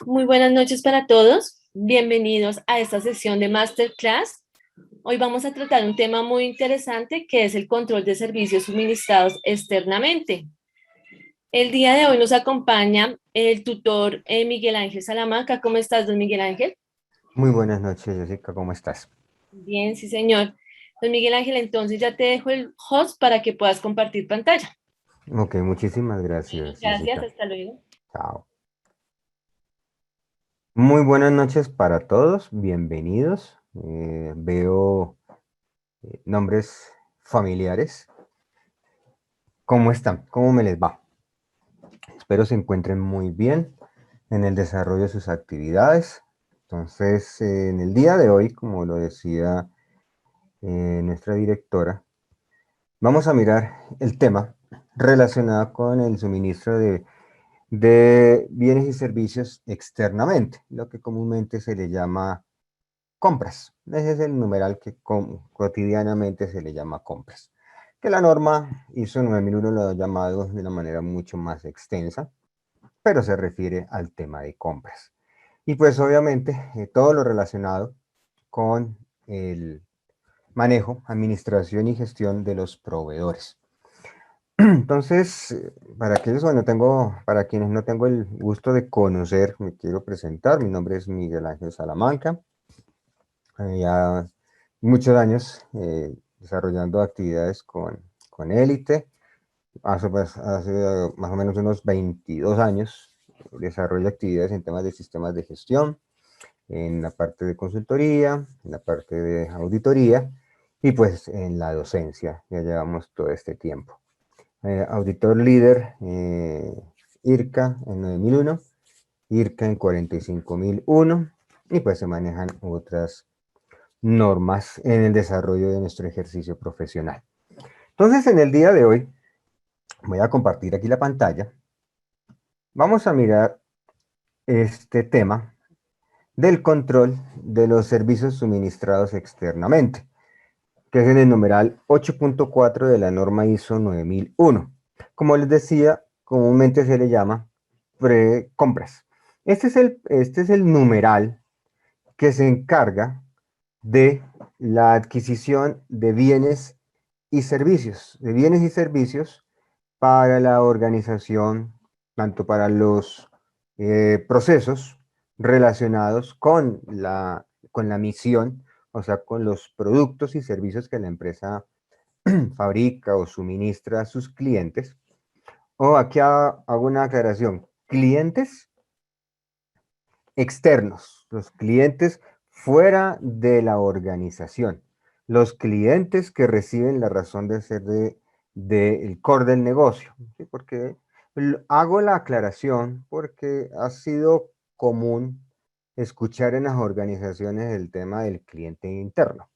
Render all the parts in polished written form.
Muy buenas noches para todos. Bienvenidos a esta sesión de Masterclass. Hoy vamos a tratar un tema muy interesante que es el control de servicios suministrados externamente. El día de hoy nos acompaña el tutor Miguel Ángel Salamanca. ¿Cómo estás, don Miguel Ángel? Muy buenas noches, Jessica, ¿cómo estás? Bien, sí, señor. Don Miguel Ángel, entonces ya te dejo el host para que puedas compartir pantalla. Ok, muchísimas gracias, Gracias, Jessica. hasta luego. Chao. Muy buenas noches para todos, bienvenidos. Veo nombres familiares. ¿Cómo están? ¿Cómo me les va? Espero se encuentren muy bien en el desarrollo de sus actividades. Entonces, en el día de hoy, como lo decía nuestra directora, vamos a mirar el tema relacionado con el suministro de bienes y servicios externamente, lo que comúnmente se le llama compras. Ese es el numeral que cotidianamente se le llama compras. Que la norma ISO 9001 lo ha llamado de una manera mucho más extensa, pero se refiere al tema de compras. Y pues obviamente todo lo relacionado con el manejo, administración y gestión de los proveedores. Entonces, para quienes no tengo el gusto de conocer, me quiero presentar. Mi nombre es Miguel Ángel Salamanca. Ya muchos años desarrollando actividades con Élite. Hace más o menos unos 22 años desarrollo actividades en temas de sistemas de gestión, en la parte de consultoría, en la parte de auditoría y pues en la docencia. Ya llevamos todo este tiempo. Auditor líder IRCA en 9001, IRCA en 45001 y pues se manejan otras normas en el desarrollo de nuestro ejercicio profesional. Entonces en el día de hoy voy a compartir aquí la pantalla. Vamos a mirar este tema del control de los servicios suministrados externamente, que es en el numeral 8.4 de la norma ISO 9001. Como les decía, comúnmente se le llama precompras. Este es el numeral que se encarga de la adquisición de bienes y servicios para la organización, tanto para los procesos relacionados con la misión, o sea, con los productos y servicios que la empresa fabrica o suministra a sus clientes. O aquí hago una aclaración, clientes externos, los clientes fuera de la organización, los clientes que reciben la razón de ser del core del negocio. ¿Sí? Porque hago la aclaración porque ha sido común escuchar en las organizaciones el tema del cliente interno.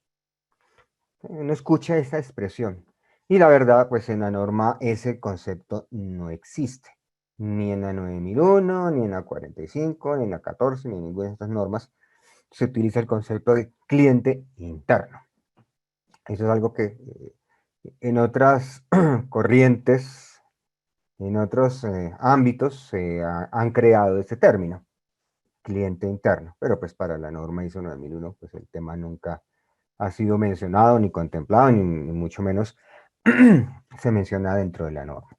Uno escucha esa expresión y la verdad, pues en la norma ese concepto no existe. Ni en la 9001, ni en la 45, ni en la 14, ni en ninguna de estas normas se utiliza el concepto de cliente interno. Eso es algo que en otras corrientes, en otros ámbitos han creado ese término, cliente interno. Pero pues para la norma ISO 9001, pues el tema nunca ha sido mencionado, ni contemplado, ni mucho menos se menciona dentro de la norma.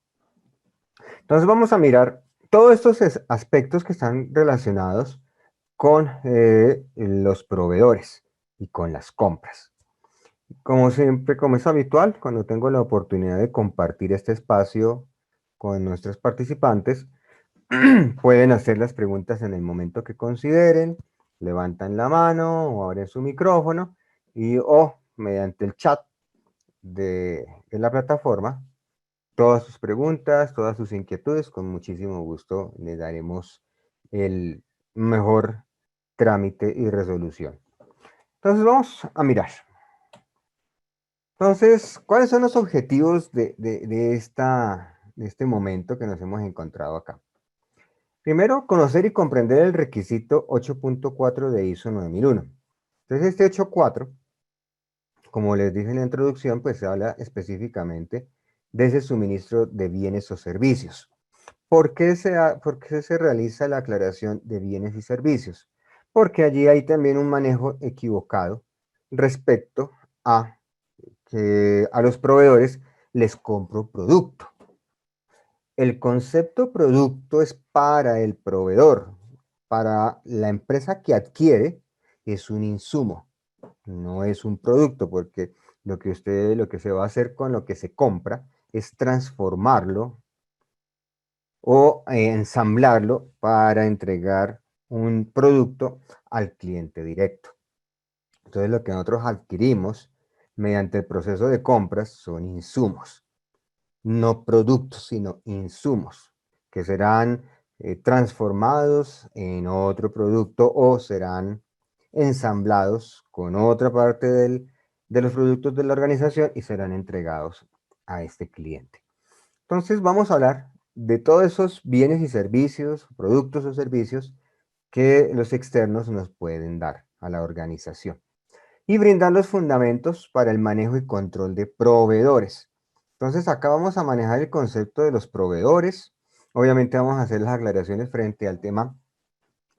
Entonces vamos a mirar todos estos aspectos que están relacionados con los proveedores y con las compras. Como siempre, como es habitual, cuando tengo la oportunidad de compartir este espacio con nuestros participantes, pueden hacer las preguntas en el momento que consideren, levantan la mano o abren su micrófono y o mediante el chat de la plataforma todas sus preguntas, todas sus inquietudes, con muchísimo gusto le daremos el mejor trámite y resolución. Entonces vamos a mirar. Entonces, ¿cuáles son los objetivos de este momento que nos hemos encontrado acá? Primero, conocer y comprender el requisito 8.4 de ISO 9001. Entonces, este 8.4, como les dije en la introducción, pues se habla específicamente de ese suministro de bienes o servicios. por qué se realiza la aclaración de bienes y servicios? Porque allí hay también un manejo equivocado respecto a que a los proveedores les compro producto. El concepto producto es para el proveedor, para la empresa que adquiere es un insumo, no es un producto, porque lo que se va a hacer con lo que se compra es transformarlo o ensamblarlo para entregar un producto al cliente directo. Entonces lo que nosotros adquirimos mediante el proceso de compras son insumos, no productos, sino insumos, que serán transformados en otro producto o serán ensamblados con otra parte de los productos de la organización y serán entregados a este cliente. Entonces vamos a hablar de todos esos bienes y servicios, productos o servicios que los externos nos pueden dar a la organización y brindar los fundamentos para el manejo y control de proveedores. Entonces acá vamos a manejar el concepto de los proveedores. Obviamente vamos a hacer las aclaraciones frente al tema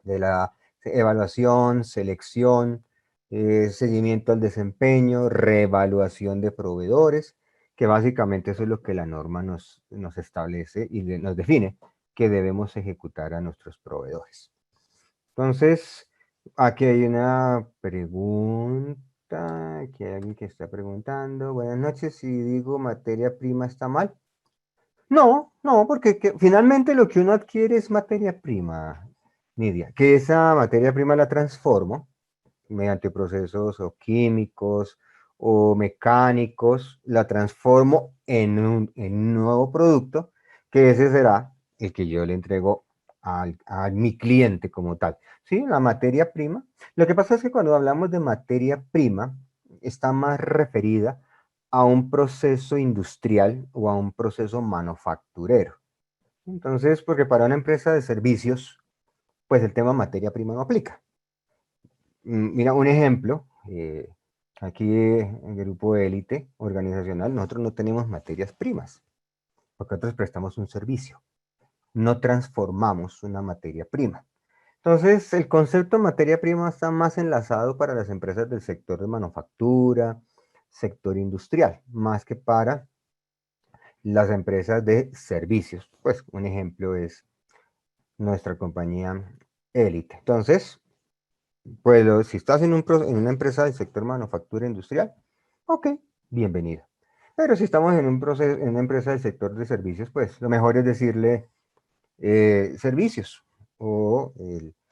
de la evaluación, selección, seguimiento al desempeño, reevaluación de proveedores, que básicamente eso es lo que la norma nos establece y nos define que debemos ejecutar a nuestros proveedores. Entonces, aquí hay una pregunta, aquí hay alguien que está preguntando. Buenas noches, si digo materia prima está mal. No, no, porque finalmente lo que uno adquiere es materia prima, Nidia, que esa materia prima la transformo mediante procesos o químicos o mecánicos, la transformo en un nuevo producto, que ese será el que yo le entrego a mi cliente como tal. ¿Sí? La materia prima. Lo que pasa es que cuando hablamos de materia prima, está más referida a un proceso industrial o a un proceso manufacturero. Entonces, porque para una empresa de servicios, pues el tema materia prima no aplica. Mira, un ejemplo, aquí en el grupo élite organizacional, nosotros no tenemos materias primas, porque nosotros prestamos un servicio, no transformamos una materia prima. Entonces, el concepto de materia prima está más enlazado para las empresas del sector de manufactura, sector industrial, más que para las empresas de servicios. Pues un ejemplo es nuestra compañía élite. Entonces, pues si estás en una empresa del sector manufactura industrial, ok, bienvenido. Pero si estamos en en una empresa del sector de servicios, pues lo mejor es decirle servicios o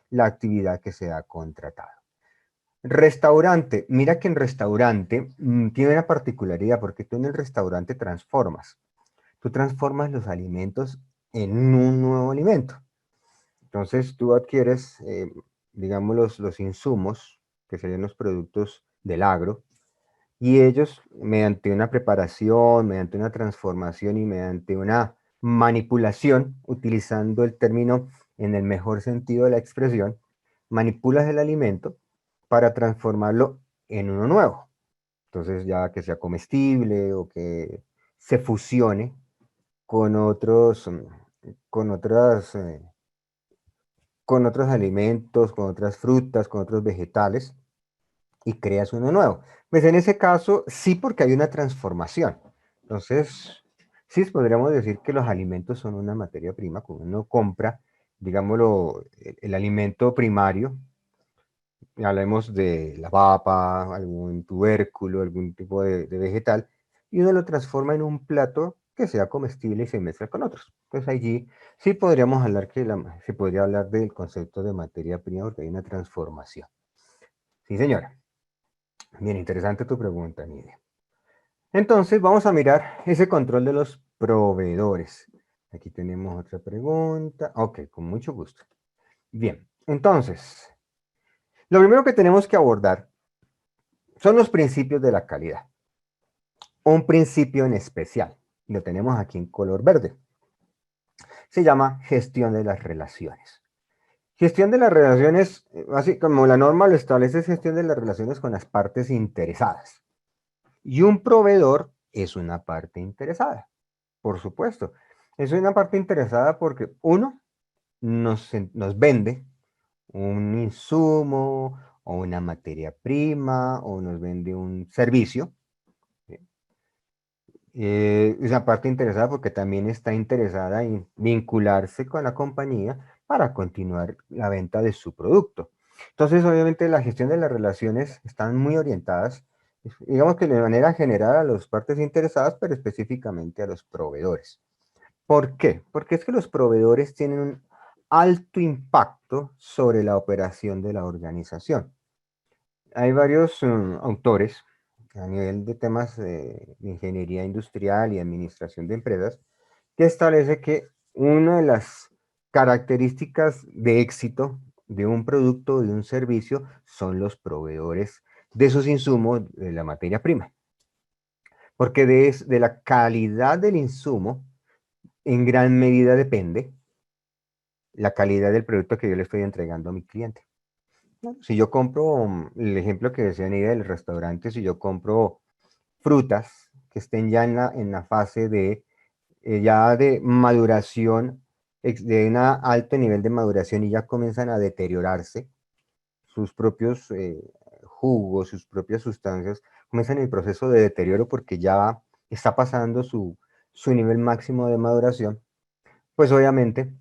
la actividad que se ha contratado. Restaurante, mira que en restaurante tiene una particularidad porque tú en el restaurante transformas. Tú transformas los alimentos en un nuevo alimento. Entonces tú adquieres, digamos, los insumos, que serían los productos del agro, y ellos, mediante una preparación, mediante una transformación y mediante una manipulación, utilizando el término en el mejor sentido de la expresión, manipulas el alimento para transformarlo en uno nuevo. Entonces ya que sea comestible o que se fusione con con otras con otros alimentos, con otras frutas, con otros vegetales y creas uno nuevo. Pues en ese caso sí, porque hay una transformación. Entonces, sí podríamos decir que los alimentos son una materia prima. Cuando uno compra, digámoslo, el alimento primario, hablemos de la papa, algún tubérculo, algún tipo de vegetal, y uno lo transforma en un plato que sea comestible y se mezcla con otros. Entonces allí sí podríamos hablar se podría hablar del concepto de materia prima porque hay una transformación. Sí, señora. Bien, interesante tu pregunta, Nidia. Entonces vamos a mirar ese control de los proveedores. Aquí tenemos otra pregunta. Ok, con mucho gusto. Bien, entonces, lo primero que tenemos que abordar son los principios de la calidad. Un principio en especial, lo tenemos aquí en color verde. Se llama gestión de las relaciones. Gestión de las relaciones, así como la norma lo establece, es gestión de las relaciones con las partes interesadas. Y un proveedor es una parte interesada, por supuesto. Es una parte interesada porque uno nos vende un insumo o una materia prima o nos vende un servicio. ¿Sí? Es una parte interesada porque también está interesada en vincularse con la compañía para continuar la venta de su producto. Entonces, obviamente, la gestión de las relaciones están muy orientadas, digamos que de manera general a las partes interesadas, pero específicamente a los proveedores. ¿Por qué? Porque es que los proveedores tienen un alto impacto sobre la operación de la organización. Hay varios autores a nivel de temas de ingeniería industrial y administración de empresas que establece que una de las características de éxito de un producto o de un servicio son los proveedores de sus insumos de la materia prima. Porque de la calidad del insumo en gran medida depende la calidad del producto que yo le estoy entregando a mi cliente. ¿No? Si yo compro, el ejemplo que decía Nidia del restaurante, si yo compro frutas que estén ya en la fase de, ya de maduración, de un alto nivel de maduración y ya comienzan a deteriorarse, sus propios jugos, sus propias sustancias, comienzan el proceso de deterioro porque ya está pasando su nivel máximo de maduración, pues obviamente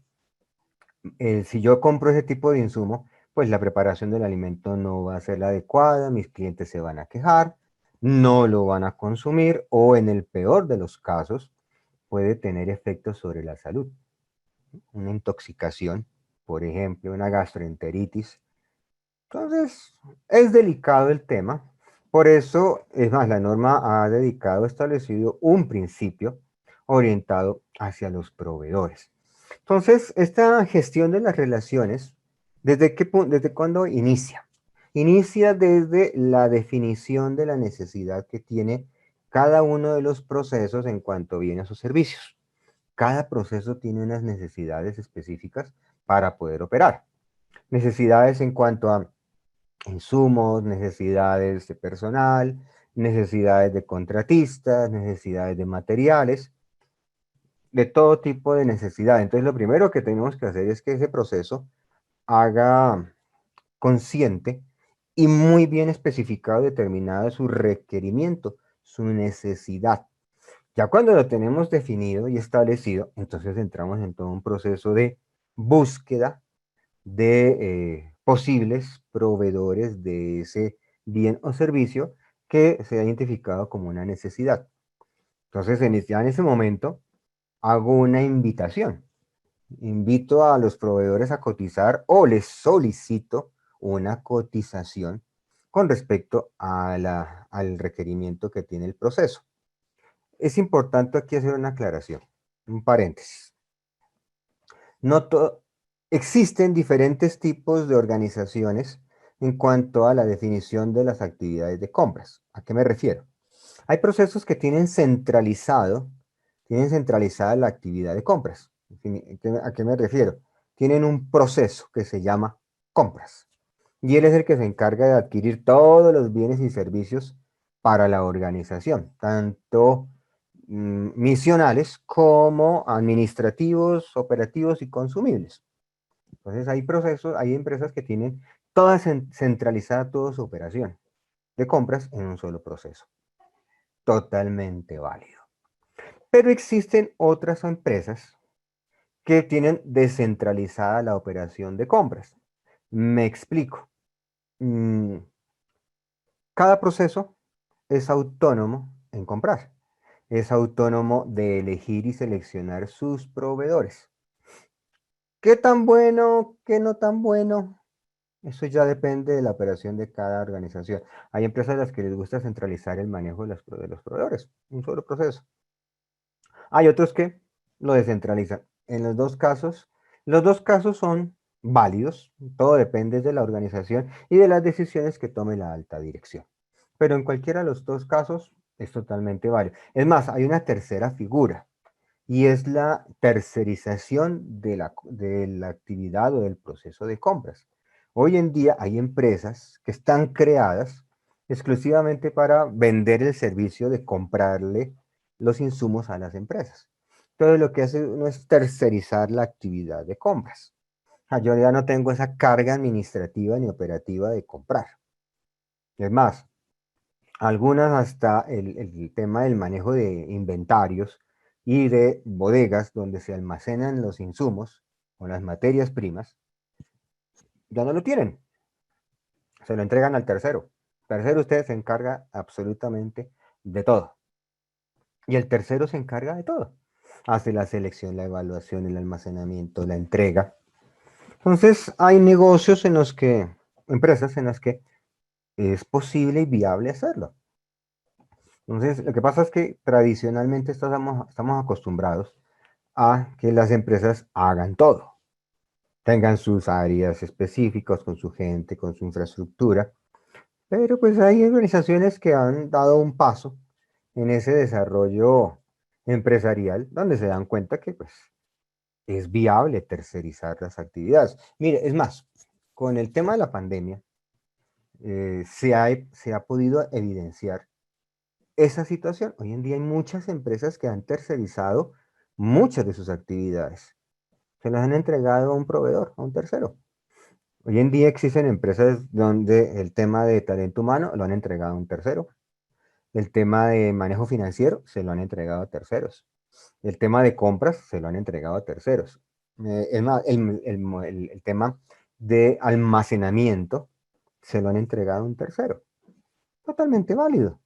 si yo compro ese tipo de insumo, pues la preparación del alimento no va a ser la adecuada, mis clientes se van a quejar, no lo van a consumir o en el peor de los casos puede tener efectos sobre la salud. Una intoxicación, por ejemplo, una gastroenteritis. Entonces, es delicado el tema. Por eso, es más, la norma ha establecido un principio orientado hacia los proveedores. Entonces, esta gestión de las relaciones, ¿desde cuándo inicia? Inicia desde la definición de la necesidad que tiene cada uno de los procesos en cuanto a bienes o servicios. Cada proceso tiene unas necesidades específicas para poder operar. Necesidades en cuanto a insumos, necesidades de personal, necesidades de contratistas, necesidades de materiales, de todo tipo de necesidad. Entonces, lo primero que tenemos que hacer es que ese proceso haga consciente y muy bien especificado, determinado su requerimiento, su necesidad. Ya cuando lo tenemos definido y establecido, entonces entramos en todo un proceso de búsqueda de posibles proveedores de ese bien o servicio que se ha identificado como una necesidad. Entonces, ya en ese momento, hago una invitación. Invito a los proveedores a cotizar o les solicito una cotización con respecto al requerimiento que tiene el proceso. Es importante aquí hacer una aclaración, un paréntesis. No existen diferentes tipos de organizaciones en cuanto a la definición de las actividades de compras. ¿A qué me refiero? Hay procesos que tienen centralizada la actividad de compras. ¿A qué me refiero? Tienen un proceso que se llama compras. Y él es el que se encarga de adquirir todos los bienes y servicios para la organización, tanto misionales como administrativos, operativos y consumibles. Entonces hay procesos, hay empresas que tienen toda centralizada toda su operación de compras en un solo proceso. Totalmente válido. Pero existen otras empresas que tienen descentralizada la operación de compras. Me explico. Mm, Cada proceso es autónomo en comprar. Es autónomo de elegir y seleccionar sus proveedores. ¿Qué tan bueno, qué no tan bueno? Eso ya depende de la operación de cada organización. Hay empresas a las que les gusta centralizar el manejo de los proveedores, un solo proceso. Hay otros que lo descentralizan. En los dos casos son válidos. Todo depende de la organización y de las decisiones que tome la alta dirección. Pero en cualquiera de los dos casos es totalmente válido. Es más, hay una tercera figura y es la tercerización de la actividad o del proceso de compras. Hoy en día hay empresas que están creadas exclusivamente para vender el servicio de comprarle los insumos a las empresas. Entonces lo que hace uno es tercerizar la actividad de compras. Yo ya no tengo esa carga administrativa ni operativa de comprar. Es más, algunas hasta el tema del manejo de inventarios y de bodegas donde se almacenan los insumos o las materias primas, ya no lo tienen. Se lo entregan al tercero. El tercero usted se encarga absolutamente de todo. Y el tercero se encarga de todo. Hace la selección, la evaluación, el almacenamiento, la entrega. Entonces, hay negocios en los que, empresas en las que es posible y viable hacerlo. Entonces, lo que pasa es que tradicionalmente estamos acostumbrados a que las empresas hagan todo. Tengan sus áreas específicas con su gente, con su infraestructura. Pero pues hay organizaciones que han dado un paso en ese desarrollo empresarial donde se dan cuenta que pues es viable tercerizar las actividades. Mire, es más, con el tema de la pandemia se ha podido evidenciar esa situación. Hoy en día hay muchas empresas que han tercerizado muchas de sus actividades. Se las han entregado a un proveedor, a un tercero. Hoy en día existen empresas donde el tema de talento humano lo han entregado a un tercero. El tema de manejo financiero se lo han entregado a terceros. El tema de compras se lo han entregado a terceros. Es más, el tema de almacenamiento se lo han entregado a un tercero. Totalmente válido.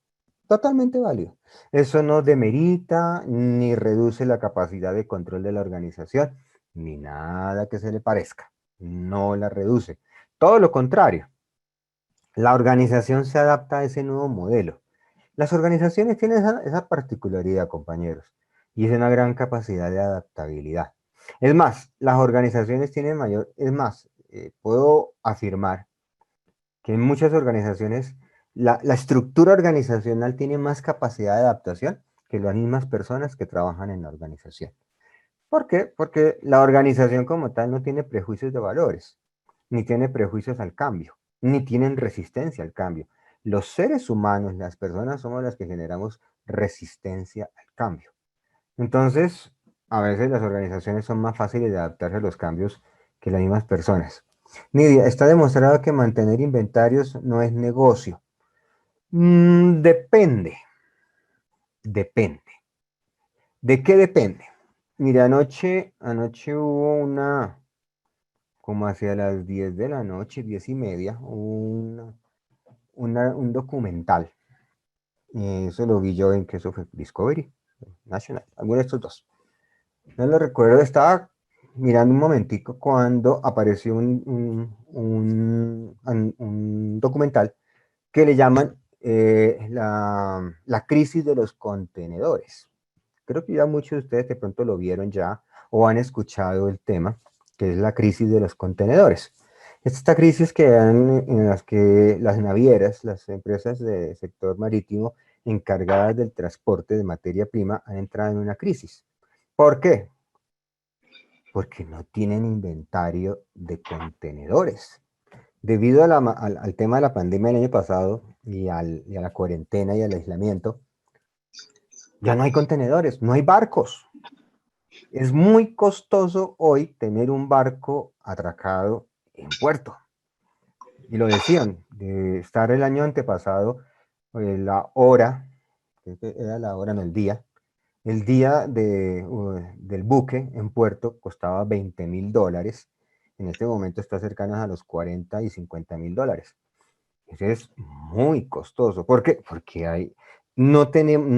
Totalmente válido. Eso no demerita ni reduce la capacidad de control de la organización, ni nada que se le parezca. No la reduce. Todo lo contrario. La organización se adapta a ese nuevo modelo. Las organizaciones tienen esa particularidad, compañeros, y es una gran capacidad de adaptabilidad. Es más, las organizaciones tienen mayor, es más, puedo afirmar que en muchas organizaciones la estructura organizacional tiene más capacidad de adaptación que las mismas personas que trabajan en la organización. ¿Por qué? Porque la organización como tal no tiene prejuicios de valores, ni tiene prejuicios al cambio, ni tienen resistencia al cambio. Los seres humanos, las personas, somos las que generamos resistencia al cambio. Entonces, a veces las organizaciones son más fáciles de adaptarse a los cambios que las mismas personas. Nidia, está demostrado que mantener inventarios no es negocio. Depende, depende. ¿De qué depende? Mire, anoche hubo como hacia las 10 de la noche, 10:30, un documental. Eso lo vi yo en que eso fue Discovery, National, alguno de estos dos. No lo recuerdo, estaba mirando un momentico cuando apareció un documental que le llaman la crisis de los contenedores. Creo que ya muchos de ustedes de pronto lo vieron ya o han escuchado el tema, que es la crisis de los contenedores. Esta crisis en las que las navieras, las empresas del sector marítimo encargadas del transporte de materia prima han entrado en una crisis. ¿Por qué? Porque no tienen inventario de contenedores. Debido al tema de la pandemia del año pasado y a la cuarentena y al aislamiento, ya no hay contenedores, no hay barcos. Es muy costoso hoy tener un barco atracado en puerto. Y lo decían, de estar el año antepasado, la hora, creo que era la hora, no el día del buque en puerto costaba $20,000. En este momento está cercano a los 40 y $50,000. Eso es muy costoso. ¿Por qué? Porque no tenemos,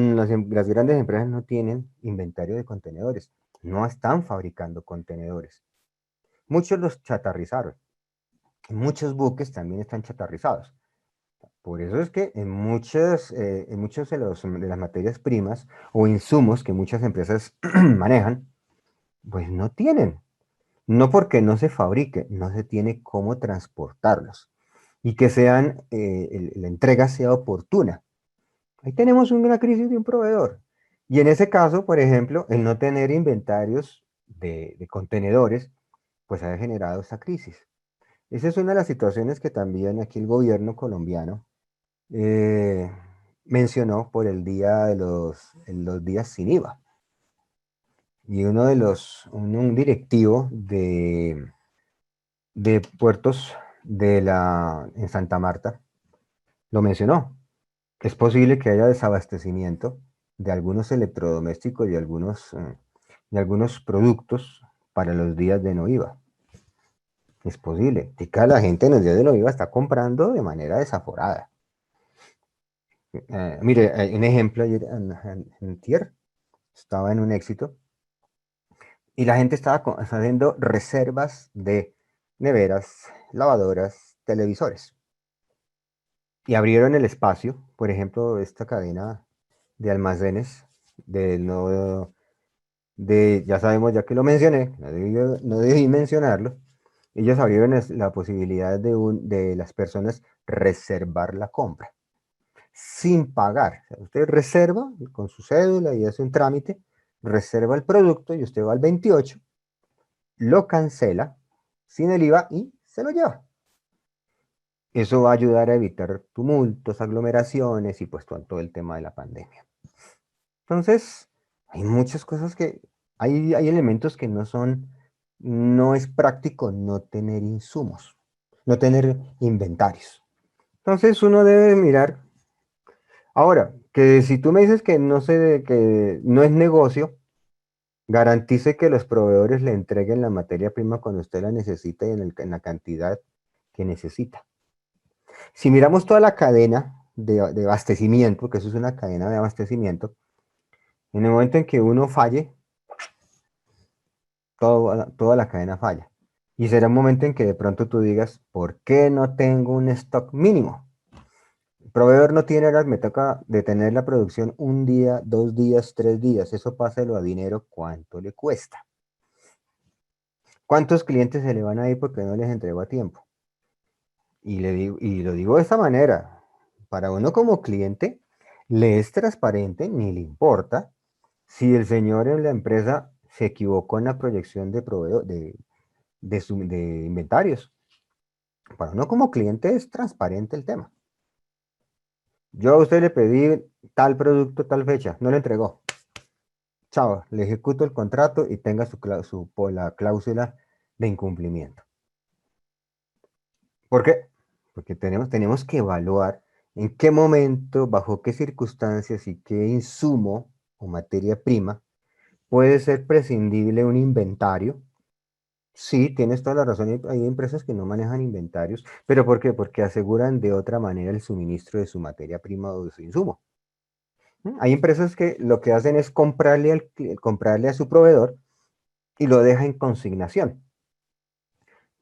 las grandes empresas no tienen inventario de contenedores. No están fabricando contenedores. Muchos los chatarrizaron. Muchos buques también están chatarrizados. Por eso es que en muchos de las materias primas o insumos que muchas empresas manejan, pues no tienen. No porque no se fabrique, no se tiene cómo transportarlos. Y que la entrega sea oportuna. Ahí tenemos una crisis de un proveedor. Y en ese caso, por ejemplo, el no tener inventarios de contenedores, pues ha generado esta crisis. Esa es una de las situaciones que también aquí el gobierno colombiano eh, mencionó por el día de los días sin IVA. y un directivo de puertos en Santa Marta lo mencionó. Es posible que haya desabastecimiento de algunos electrodomésticos y algunos productos para los días de no IVA. Es posible. Tica, la gente en los días de no IVA está comprando de manera desaforada. Mire, un ejemplo, ayer en Tier estaba en un éxito y la gente estaba haciendo reservas de neveras, lavadoras, televisores. Y abrieron el espacio, por ejemplo, esta cadena de almacenes ya sabemos, ya que lo mencioné, no debí mencionarlo. Ellos abrieron la posibilidad de las personas reservar la compra sin pagar. O sea, usted reserva con su cédula y hace un trámite, reserva el producto y usted va al 28, lo cancela sin el IVA y se lo lleva. Eso va a ayudar a evitar tumultos, aglomeraciones y pues todo el tema de la pandemia. Entonces, hay muchas cosas hay elementos que no es práctico no tener insumos, no tener inventarios. Entonces uno debe mirar. Ahora, que si tú me dices que que no es negocio, garantice que los proveedores le entreguen la materia prima cuando usted la necesita y en la cantidad que necesita. Si miramos toda la cadena de abastecimiento, que eso es una cadena de abastecimiento, en el momento en que uno falle, toda la cadena falla. Y será un momento en que de pronto tú digas, ¿por qué no tengo un stock mínimo? El proveedor no tiene horas, me toca detener la producción un día, 2 días, 3 días. Eso páselo a dinero, ¿cuánto le cuesta? ¿Cuántos clientes se le van a ir porque no les entregó a tiempo? Y lo digo de esta manera, para uno como cliente, le es transparente, ni le importa si el señor en la empresa se equivocó en la proyección de inventarios. Para uno como cliente es transparente el tema. Yo a usted le pedí tal producto, tal fecha, no le entregó. Chao, le ejecuto el contrato y tenga la cláusula de incumplimiento. ¿Por qué? Porque tenemos que evaluar en qué momento, bajo qué circunstancias y qué insumo o materia prima puede ser prescindible un inventario. Sí, tienes toda la razón. Hay empresas que no manejan inventarios, pero ¿por qué? Porque aseguran de otra manera el suministro de su materia prima o de su insumo. Hay empresas que lo que hacen es comprarle a su proveedor y lo deja en consignación.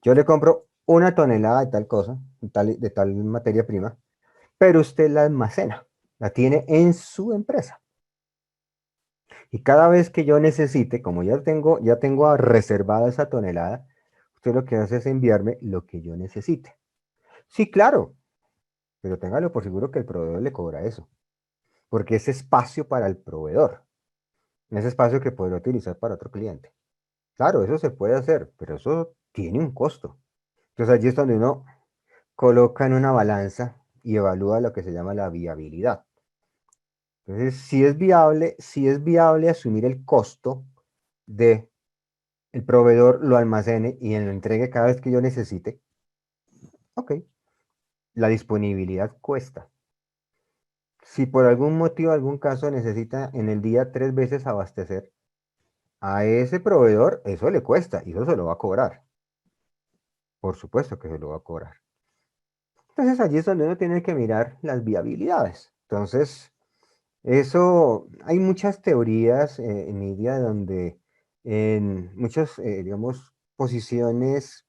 Yo le compro 1 tonelada de tal cosa, de tal materia prima, pero usted la almacena, la tiene en su empresa. Y cada vez que yo necesite, como ya tengo reservada esa tonelada, usted lo que hace es enviarme lo que yo necesite. Sí, claro, pero téngalo por seguro que el proveedor le cobra eso, porque es espacio para el proveedor, no es espacio que podrá utilizar para otro cliente. Claro, eso se puede hacer, pero eso tiene un costo. Entonces allí es donde uno coloca en una balanza y evalúa lo que se llama la viabilidad. Entonces, si es viable asumir el costo de el proveedor lo almacene y lo entregue cada vez que yo necesite, ok, la disponibilidad cuesta. Si por algún motivo, algún caso necesita en el día 3 veces abastecer, a ese proveedor eso le cuesta y eso se lo va a cobrar. Por supuesto que se lo va a cobrar. Entonces allí es donde uno tiene que mirar las viabilidades. Entonces, hay muchas teorías, Nidia, donde en muchas, digamos, posiciones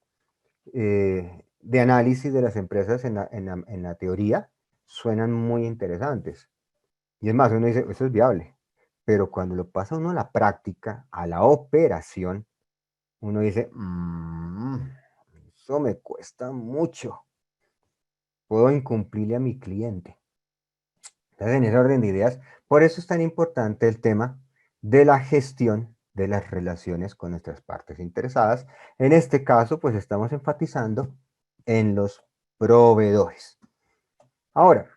de análisis de las empresas en la teoría suenan muy interesantes. Y es más, uno dice, eso es viable. Pero cuando lo pasa uno a la práctica, a la operación, uno dice, eso me cuesta mucho. Puedo incumplirle a mi cliente. Entonces, en ese orden de ideas, por eso es tan importante el tema de la gestión de las relaciones con nuestras partes interesadas. En este caso, pues estamos enfatizando en los proveedores. Ahora,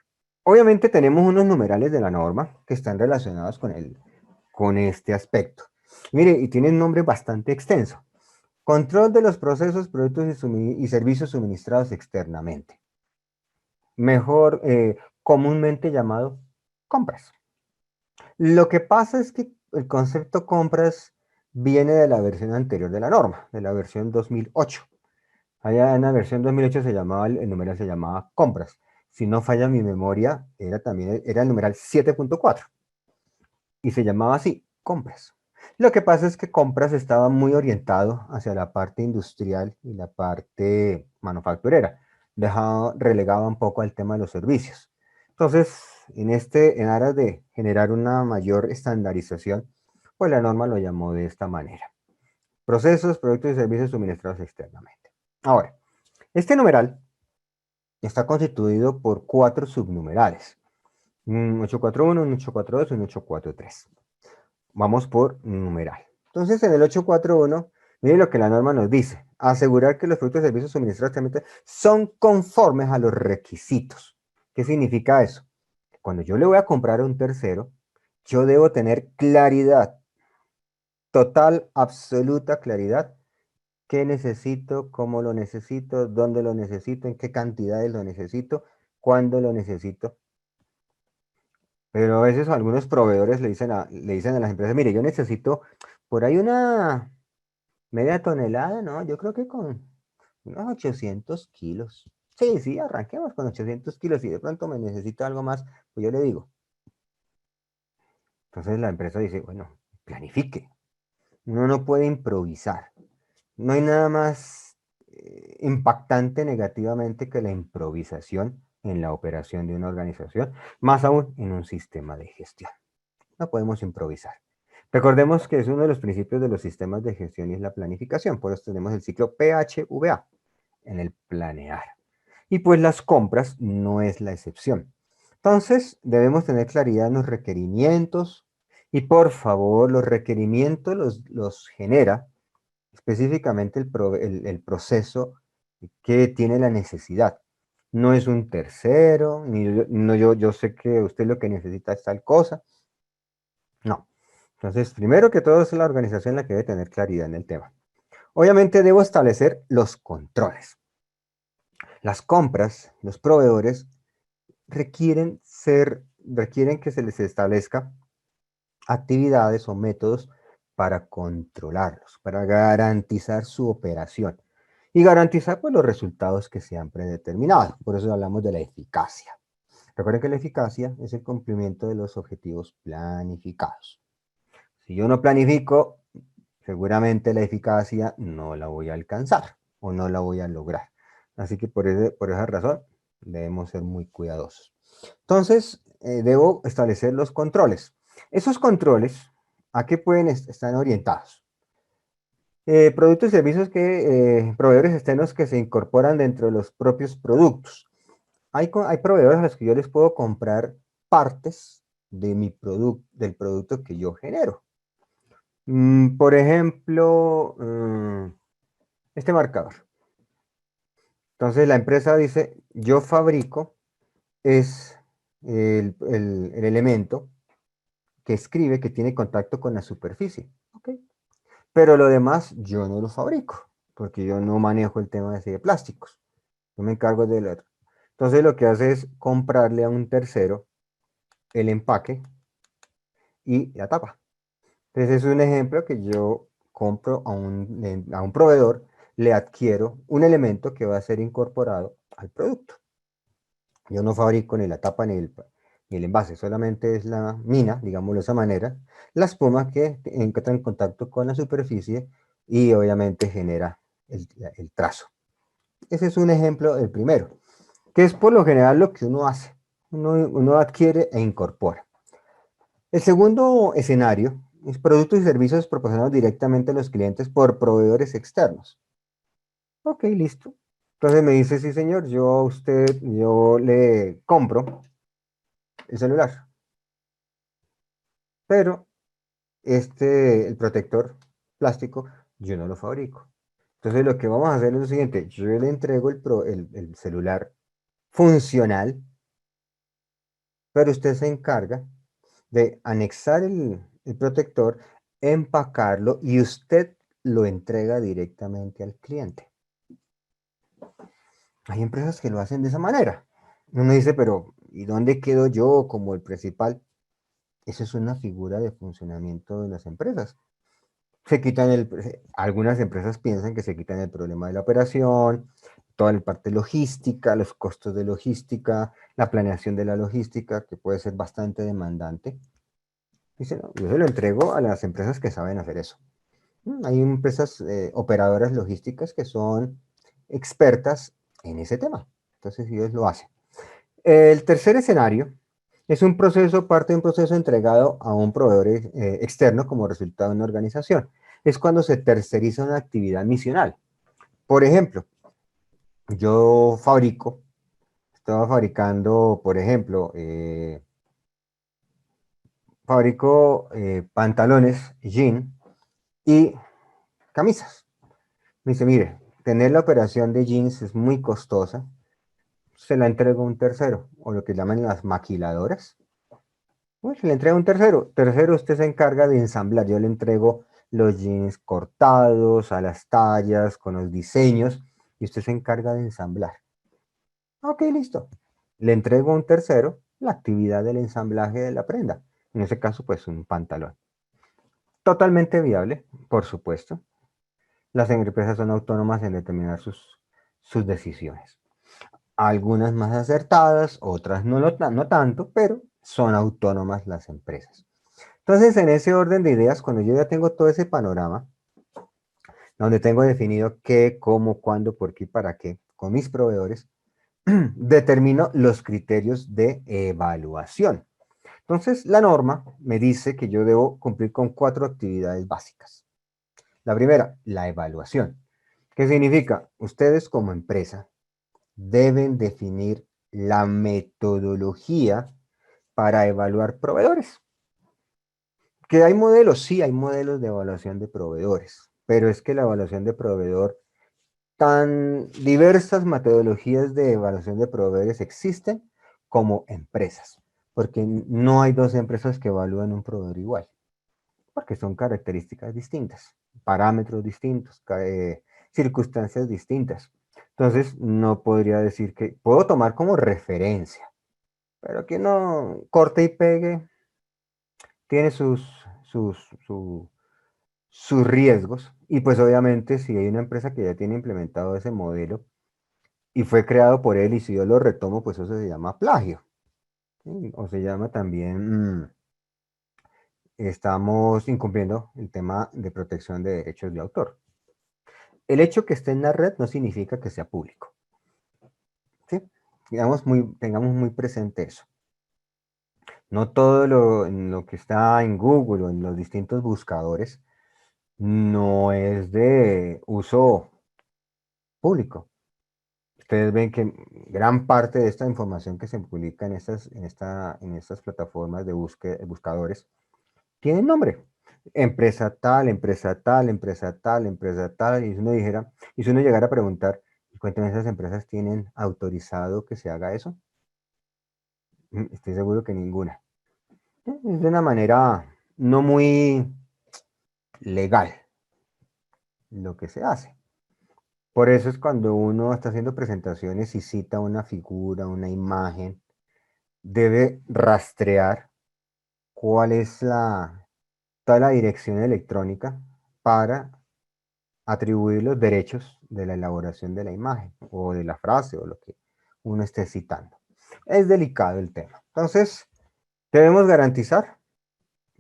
obviamente tenemos unos numerales de la norma que están relacionados con este aspecto. Mire, y tiene un nombre bastante extenso. Control de los procesos, productos y servicios suministrados externamente. Mejor, comúnmente llamado compras. Lo que pasa es que el concepto compras viene de la versión anterior de la norma, de la versión 2008. Allá en la versión 2008 se llamaba, el numeral se llamaba compras. Si no falla mi memoria, era el numeral 7.4 y se llamaba así, compras. Lo que pasa es que compras estaba muy orientado hacia la parte industrial y la parte manufacturera. Relegaba un poco al tema de los servicios. Entonces, en aras de generar una mayor estandarización, pues la norma lo llamó de esta manera. Procesos, productos y servicios suministrados externamente. Ahora, este numeral está constituido por 4 subnumerales. Un 841, un 842 y un 843. Vamos por numeral. Entonces, en el 841, miren lo que la norma nos dice. Asegurar que los productos y servicios suministrados son conformes a los requisitos. ¿Qué significa eso? Cuando yo le voy a comprar a un tercero, yo debo tener claridad, total, absoluta claridad. ¿Qué necesito? ¿Cómo lo necesito? ¿Dónde lo necesito? ¿En qué cantidades lo necesito? ¿Cuándo lo necesito? Pero a veces algunos proveedores le dicen a las empresas, mire, yo necesito por ahí una media tonelada, ¿no? Yo creo que con unos 800 kilos. Sí, sí, arranquemos con 800 kilos y de pronto me necesito algo más, pues yo le digo. Entonces la empresa dice, bueno, planifique. Uno no puede improvisar. No hay nada más impactante negativamente que la improvisación en la operación de una organización, más aún en un sistema de gestión. No podemos improvisar. Recordemos que es uno de los principios de los sistemas de gestión y es la planificación. Por eso tenemos el ciclo PHVA en el planear. Y pues las compras no es la excepción. Entonces, debemos tener claridad en los requerimientos y por favor, los requerimientos los genera específicamente el proceso que tiene la necesidad. No es un tercero, ni no, yo sé que usted lo que necesita es tal cosa. No. Entonces, primero que todo es la organización la que debe tener claridad en el tema. Obviamente debo establecer los controles. Las compras, los proveedores requieren que se les establezca actividades o métodos para controlarlos, para garantizar su operación y garantizar pues, los resultados que se han predeterminado. Por eso hablamos de la eficacia. Recuerden que la eficacia es el cumplimiento de los objetivos planificados. Si yo no planifico, seguramente la eficacia no la voy a alcanzar o no la voy a lograr. Así que por esa razón debemos ser muy cuidadosos. Entonces, debo establecer los controles. Esos controles, ¿a qué pueden estar orientados? Productos y servicios proveedores externos que se incorporan dentro de los propios productos. Hay proveedores a los que yo les puedo comprar partes de del producto que yo genero. Por ejemplo, este marcador. Entonces la empresa dice, yo fabrico, es el elemento que escribe que tiene contacto con la superficie. ¿Okay? Pero lo demás yo no lo fabrico, porque yo no manejo el tema de plásticos. Yo me encargo del otro. Entonces lo que hace es comprarle a un tercero el empaque y la tapa. Entonces es un ejemplo que yo compro a un proveedor, le adquiero un elemento que va a ser incorporado al producto. Yo no fabrico ni la tapa ni el envase, solamente es la mina, digámoslo de esa manera, la espuma que entra en contacto con la superficie y obviamente genera el trazo. Ese es un ejemplo, el primero, que es por lo general lo que uno hace. Uno adquiere e incorpora. El segundo escenario es productos y servicios proporcionados directamente a los clientes por proveedores externos. Ok, listo. Entonces me dice, sí señor, yo le compro el celular, pero el protector plástico, yo no lo fabrico. Entonces lo que vamos a hacer es lo siguiente, yo le entrego el celular funcional, pero usted se encarga de anexar el protector empacarlo y usted lo entrega directamente al cliente. Hay empresas que lo hacen de esa manera. Uno dice, pero ¿y dónde quedo yo como el principal? Esa es una figura de funcionamiento de las empresas. Se quitan algunas empresas piensan que se quitan el problema de la operación, toda la parte logística, los costos de logística, la planeación de la logística, que puede ser bastante demandante. Dice, no, yo se lo entrego a las empresas que saben hacer eso. Hay empresas operadoras logísticas que son expertas en ese tema. Entonces ellos lo hacen. El tercer escenario es un proceso, parte de un proceso entregado a un proveedor externo como resultado de una organización. Es cuando se terceriza una actividad misional. Por ejemplo, yo estaba fabricando, por ejemplo, fabrico pantalones, jean y camisas. Me dice, mire, tener la operación de jeans es muy costosa, se la entrego a un tercero, o lo que llaman las maquiladoras. Se le entrega a un tercero. Tercero, usted se encarga de ensamblar. Yo le entrego los jeans cortados, a las tallas, con los diseños, y usted se encarga de ensamblar. Ok, listo. Le entrego a un tercero la actividad del ensamblaje de la prenda. En ese caso, pues un pantalón. Totalmente viable, por supuesto. Las empresas son autónomas en determinar sus decisiones. Algunas más acertadas, otras no tanto, pero son autónomas las empresas. Entonces, en ese orden de ideas, cuando yo ya tengo todo ese panorama, donde tengo definido qué, cómo, cuándo, por qué y para qué, con mis proveedores, determino los criterios de evaluación. Entonces, la norma me dice que yo debo cumplir con 4 actividades básicas. La primera, la evaluación. ¿Qué significa? Ustedes como empresa deben definir la metodología para evaluar proveedores. Que hay modelos, sí, hay modelos de evaluación de proveedores, pero es que la evaluación de proveedor, tan diversas metodologías de evaluación de proveedores existen como empresas, porque no hay dos empresas que evalúen un proveedor igual, porque son características distintas, parámetros distintos, circunstancias distintas. Entonces, no podría decir que, puedo tomar como referencia, pero que no corte y pegue, tiene sus, su- sus riesgos. Y pues obviamente si hay una empresa que ya tiene implementado ese modelo y fue creado por él y si yo lo retomo, pues eso se llama plagio. ¿Sí? O se llama también, estamos incumpliendo el tema de protección de derechos de autor. El hecho que esté en la red no significa que sea público. ¿Sí? Tengamos muy presente eso. No todo lo que está en Google o en los distintos buscadores no es de uso público. Ustedes ven que gran parte de esta información que se publica en estas plataformas de buscadores tiene nombre. Empresa tal, empresa tal, empresa tal, empresa tal. Y si uno llegara a preguntar, cuéntame, ¿esas empresas tienen autorizado que se haga eso? Estoy seguro que ninguna. Es de una manera no muy legal lo que se hace. Por eso es cuando uno está haciendo presentaciones y cita una figura, una imagen, debe rastrear cuál es toda la dirección electrónica para atribuir los derechos de la elaboración de la imagen o de la frase o lo que uno esté citando. Es delicado el tema. Entonces, debemos garantizar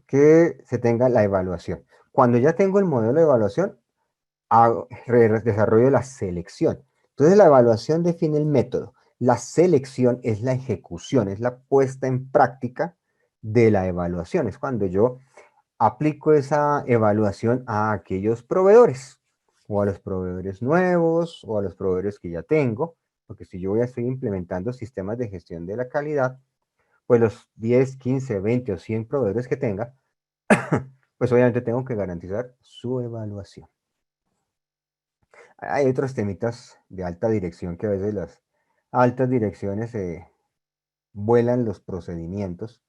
que se tenga la evaluación. Cuando ya tengo el modelo de evaluación, desarrollo la selección. Entonces la evaluación define el método. La selección es la ejecución, es la puesta en práctica de la evaluación. Es cuando yo aplico esa evaluación a aquellos proveedores o a los proveedores nuevos o a los proveedores que ya tengo, porque si yo estoy implementando sistemas de gestión de la calidad, pues los 10, 15, 20 o 100 proveedores que tenga, pues obviamente tengo que garantizar su evaluación. Hay otros temitas de alta dirección que a veces las altas direcciones vuelan los procedimientos,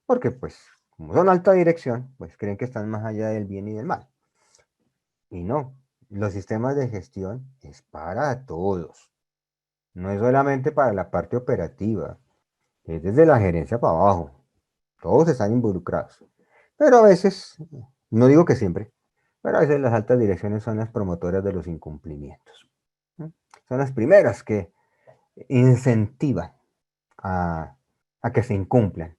porque pues como son alta dirección, pues creen que están más allá del bien y del mal. Y no, los sistemas de gestión es para todos, no es solamente para la parte operativa, es desde la gerencia para abajo, todos están involucrados. Pero a veces, no digo que siempre, pero a veces las altas direcciones son las promotoras de los incumplimientos. ¿Sí? Son las primeras que incentivan a, a que se incumplan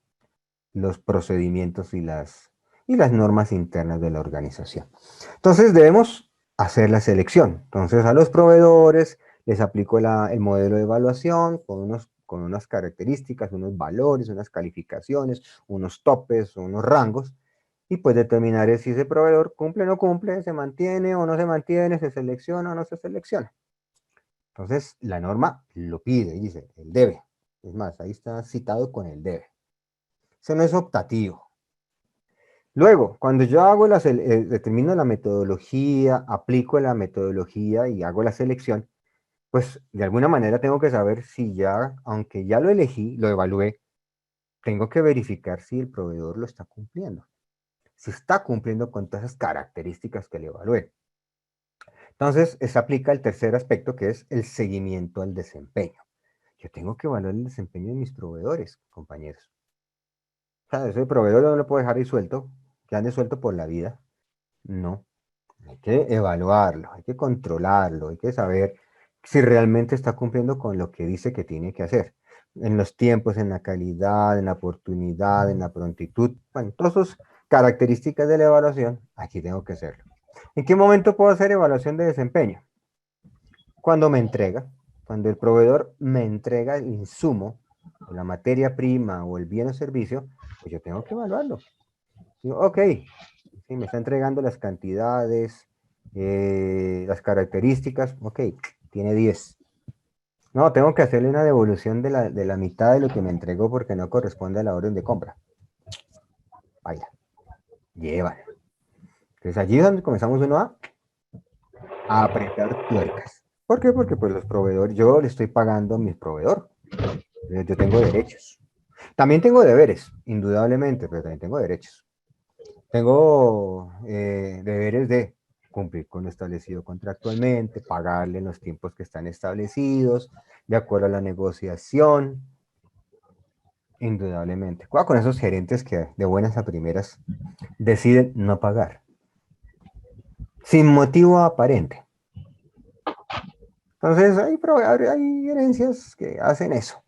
los procedimientos y las normas internas de la organización. Entonces debemos hacer la selección. Entonces a los proveedores les aplico el modelo de evaluación con unas características, unos valores, unas calificaciones, unos topes, unos rangos, y pues determinaré si ese proveedor cumple o no cumple, se mantiene o no se mantiene, se selecciona o no se selecciona. Entonces la norma lo pide y dice, el debe. Es más, ahí está citado con el debe. Eso no es optativo. Luego, cuando yo determino la metodología, aplico la metodología y hago la selección, pues de alguna manera tengo que saber si ya, aunque ya lo elegí, lo evalué, tengo que verificar si el proveedor lo está cumpliendo. Si está cumpliendo con todas esas características que le evalué. Entonces, se aplica el tercer aspecto, que es el seguimiento al desempeño. Yo tengo que evaluar el desempeño de mis proveedores, compañeros. O sea, ese proveedor no lo puedo dejar ahí suelto, que ande suelto por la vida. No. Hay que evaluarlo, hay que controlarlo, hay que saber si realmente está cumpliendo con lo que dice que tiene que hacer. En los tiempos, en la calidad, en la oportunidad, en la prontitud. Bueno, todas esas características de la evaluación, aquí tengo que hacerlo. ¿En qué momento puedo hacer evaluación de desempeño? Cuando me entrega, cuando el proveedor me entrega el insumo, o la materia prima, o el bien o servicio, pues yo tengo que evaluarlo. Digo, ok, sí, me está entregando las cantidades, las características, ok, tiene 10. No, tengo que hacerle una devolución de la mitad de lo que me entregó porque no corresponde a la orden de compra. Vaya, llevan. Entonces allí es donde comenzamos uno a apretar tuercas. ¿Por qué? Porque pues los proveedores, yo le estoy pagando a mi proveedor. Yo tengo derechos. También tengo deberes, indudablemente, pero también tengo derechos. Tengo deberes de cumplir con lo establecido contractualmente, pagarle en los tiempos que están establecidos, de acuerdo a la negociación, indudablemente. Cuidado con esos gerentes que de buenas a primeras deciden no pagar, sin motivo aparente. Entonces hay herencias que hacen eso.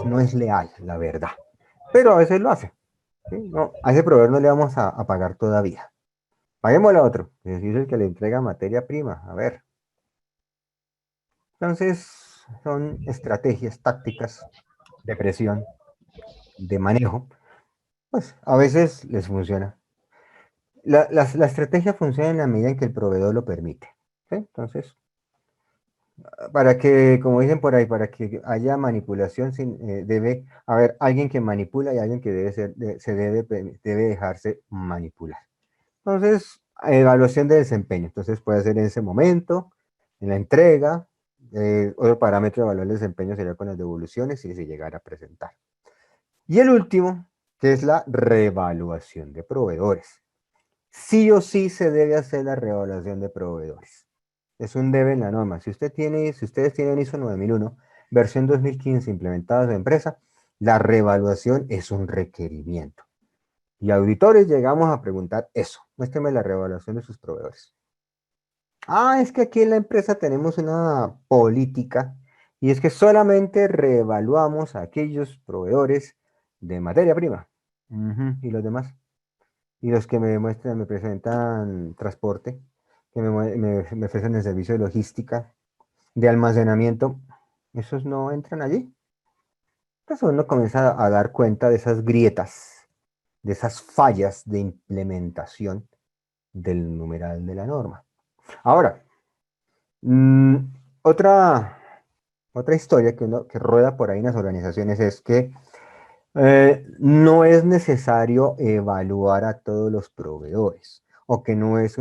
No es leal, la verdad. Pero a veces lo hace. ¿Sí? No, a ese proveedor no le vamos a pagar todavía. Paguémosle a otro, es decir, el que le entrega materia prima. A ver. Entonces, son estrategias, tácticas de presión, de manejo. Pues a veces les funciona. La estrategia funciona en la medida en que el proveedor lo permite. ¿Sí? Entonces, para que, como dicen por ahí, para que haya manipulación, debe haber alguien que manipula y alguien que debe dejarse manipular. Entonces, evaluación de desempeño. Entonces, puede ser en ese momento, en la entrega. Otro parámetro de evaluar el desempeño sería con las devoluciones si se llegara a presentar. Y el último, que es la reevaluación de proveedores. Sí o sí se debe hacer la reevaluación de proveedores. Es un debe en la norma. Si ustedes tienen ISO 9001, versión 2015 implementada en su empresa, la reevaluación es un requerimiento. Y auditores llegamos a preguntar eso. Muéstrame la reevaluación de sus proveedores. Ah, es que aquí en la empresa tenemos una política y es que solamente reevaluamos a aquellos proveedores de materia prima. Y los demás. Y los que me presentan transporte, que me ofrecen el servicio de logística, de almacenamiento, esos no entran allí. Entonces uno comienza a dar cuenta de esas grietas, de esas fallas de implementación del numeral de la norma. Ahora, mm, otra, otra historia que rueda por ahí en las organizaciones es que no es necesario evaluar a todos los proveedores o que no es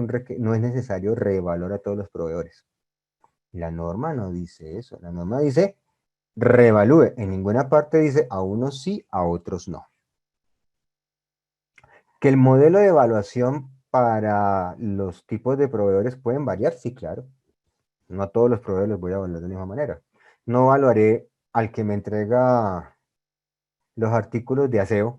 necesario reevaluar a todos los proveedores. La norma no dice eso. La norma dice reevalúe. En ninguna parte dice a unos sí, a otros no. ¿Que el modelo de evaluación para los tipos de proveedores pueden variar? Sí, claro. No a todos los proveedores los voy a evaluar de la misma manera. No evaluaré al que me entrega los artículos de aseo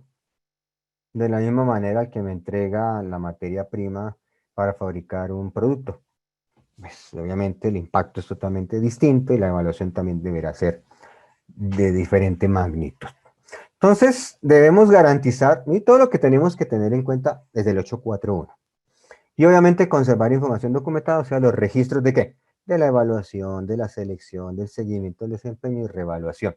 de la misma manera al que me entrega la materia prima para fabricar un producto. Pues, obviamente el impacto es totalmente distinto y la evaluación también deberá ser de diferente magnitud. Entonces, debemos garantizar, y todo lo que tenemos que tener en cuenta desde el 841. Y obviamente conservar información documentada, o sea, los registros de qué? De la evaluación, de la selección, del seguimiento del desempeño y reevaluación.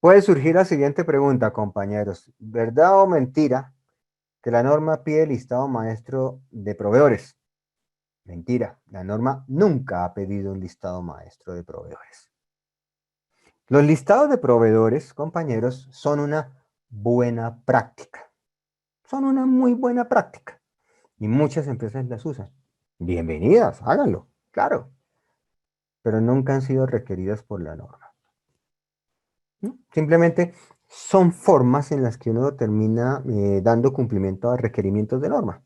Puede surgir la siguiente pregunta, compañeros. ¿Verdad o mentira que la norma pide listado maestro de proveedores? Mentira, la norma nunca ha pedido un listado maestro de proveedores. Los listados de proveedores, compañeros, son una buena práctica. Son una muy buena práctica. Y muchas empresas las usan. Bienvenidas, háganlo, claro. Pero nunca han sido requeridas por la norma, ¿no? Simplemente son formas en las que uno termina dando cumplimiento a requerimientos de norma.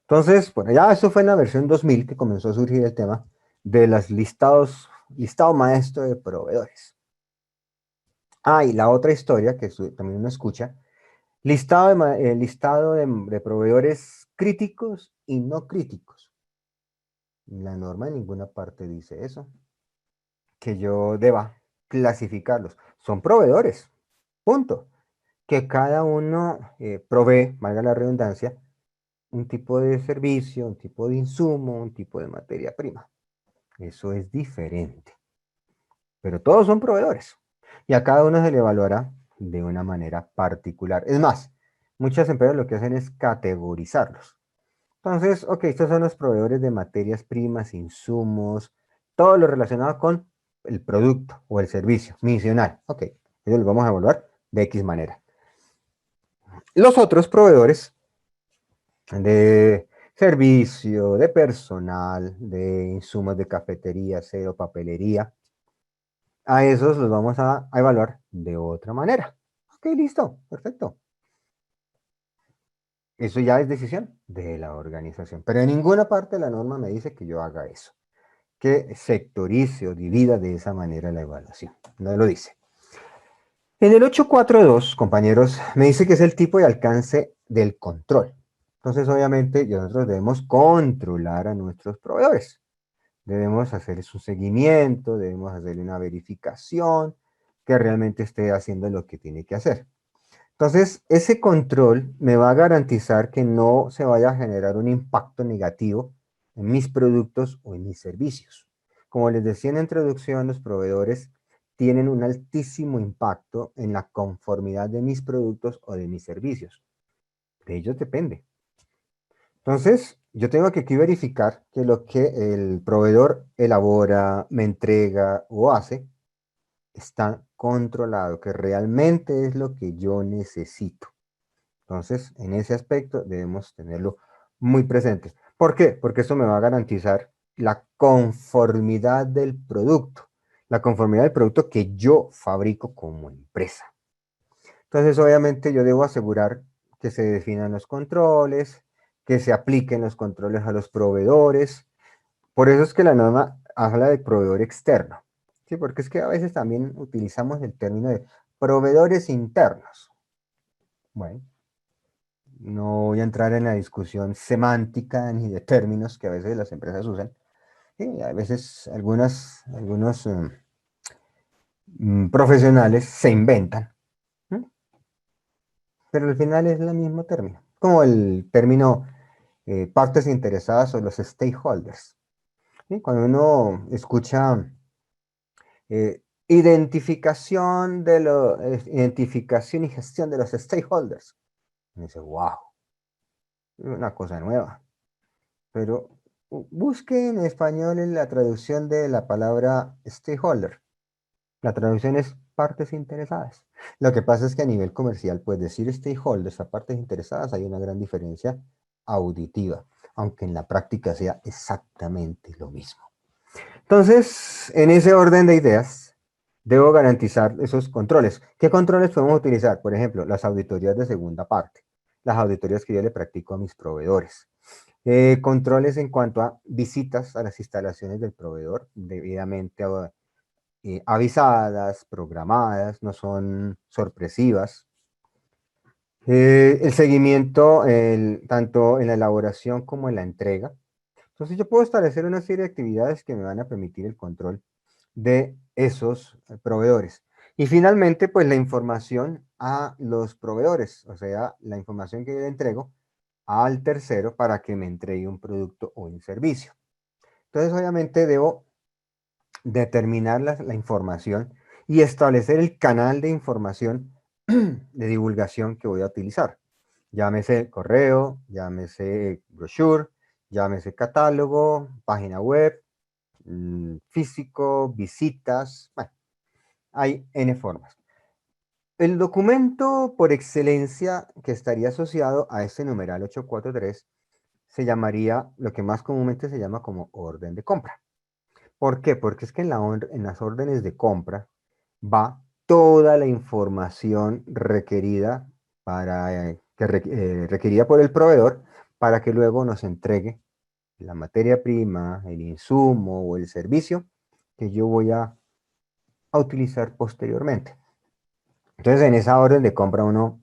Entonces, bueno, ya eso fue en la versión 2000 que comenzó a surgir el tema de los listado maestro de proveedores. Ah, y la otra historia que también uno escucha, listado de proveedores críticos y no críticos. La norma en ninguna parte dice eso, que yo deba clasificarlos. Son proveedores, punto. Que cada uno provee, valga la redundancia, un tipo de servicio, un tipo de insumo, un tipo de materia prima. Eso es diferente. Pero todos son proveedores. Y a cada uno se le evaluará de una manera particular. Es más, muchas empresas lo que hacen es categorizarlos. Entonces, ok, estos son los proveedores de materias primas, insumos, todo lo relacionado con el producto o el servicio misional. Ok, ellos los vamos a evaluar de X manera. Los otros proveedores de servicio, de personal, de insumos de cafetería, acero, papelería, a esos los vamos a evaluar de otra manera. Ok, listo, perfecto. Eso ya es decisión de la organización. Pero en ninguna parte de la norma me dice que yo haga eso, que sectorice o divida de esa manera la evaluación. No lo dice. En el 842, compañeros, me dice que es el tipo de alcance del control. Entonces, obviamente, nosotros debemos controlar a nuestros proveedores. Debemos hacer su seguimiento, debemos hacerle una verificación, que realmente esté haciendo lo que tiene que hacer. Entonces, ese control me va a garantizar que no se vaya a generar un impacto negativo en mis productos o en mis servicios. Como les decía en la introducción, los proveedores tienen un altísimo impacto en la conformidad de mis productos o de mis servicios. De ellos depende. Entonces, yo tengo que aquí verificar que lo que el proveedor elabora, me entrega o hace está controlado, que realmente es lo que yo necesito. Entonces, en ese aspecto debemos tenerlo muy presente. ¿Por qué? Porque eso me va a garantizar la conformidad del producto, la conformidad del producto que yo fabrico como empresa. Entonces, obviamente, yo debo asegurar que se definan los controles, que se apliquen los controles a los proveedores. Por eso es que la norma habla de proveedor externo. Sí, porque es que a veces también utilizamos el término de proveedores internos. Bueno, no voy a entrar en la discusión semántica ni de términos que a veces las empresas usan. Sí, a veces algunos profesionales se inventan, ¿no? Pero al final es el mismo término. Como el término partes interesadas o los stakeholders. ¿Sí? Cuando uno escucha identificación y gestión de los stakeholders, me dice, wow, una cosa nueva. Pero busque en español en la traducción de la palabra stakeholder. La traducción es partes interesadas. Lo que pasa es que a nivel comercial, pues decir stakeholders a partes interesadas hay una gran diferencia auditiva, aunque en la práctica sea exactamente lo mismo. Entonces, en ese orden de ideas, debo garantizar esos controles. ¿Qué controles podemos utilizar? Por ejemplo, las auditorías de segunda parte, las auditorías que yo le practico a mis proveedores. Controles en cuanto a visitas a las instalaciones del proveedor, debidamente avisadas, programadas, no son sorpresivas. El seguimiento, tanto en la elaboración como en la entrega. Entonces yo puedo establecer una serie de actividades que me van a permitir el control de esos proveedores. Y finalmente, pues la información a los proveedores, o sea, la información que yo le entrego al tercero para que me entregue un producto o un servicio. Entonces, obviamente, debo determinar la información y establecer el canal de información de divulgación que voy a utilizar. Llámese correo, llámese brochure, llámese catálogo, página web, físico, visitas, bueno, hay N formas. El documento por excelencia que estaría asociado a este numeral 843 se llamaría, lo que más comúnmente se llama como orden de compra. ¿Por qué? Porque es que en las órdenes de compra va toda la información requerida requerida por el proveedor para que luego nos entregue la materia prima, el insumo o el servicio que yo voy a utilizar posteriormente. Entonces, en esa orden de compra uno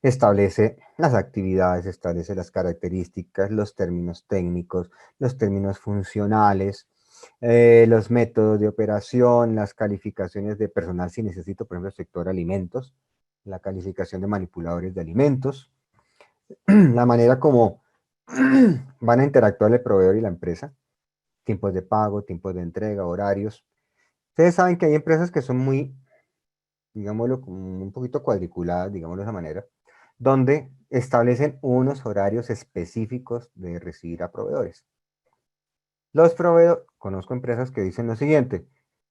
establece las actividades, establece las características, los términos técnicos, los términos funcionales, los métodos de operación, las calificaciones de personal si necesito, por ejemplo, el sector alimentos, la calificación de manipuladores de alimentos, la manera como van a interactuar el proveedor y la empresa, tiempos de pago, tiempos de entrega, horarios. Ustedes saben que hay empresas que son muy, digámoslo, como un poquito cuadriculadas, digámoslo de esa manera, donde establecen unos horarios específicos de recibir a proveedores. Los proveedores, conozco empresas que dicen lo siguiente,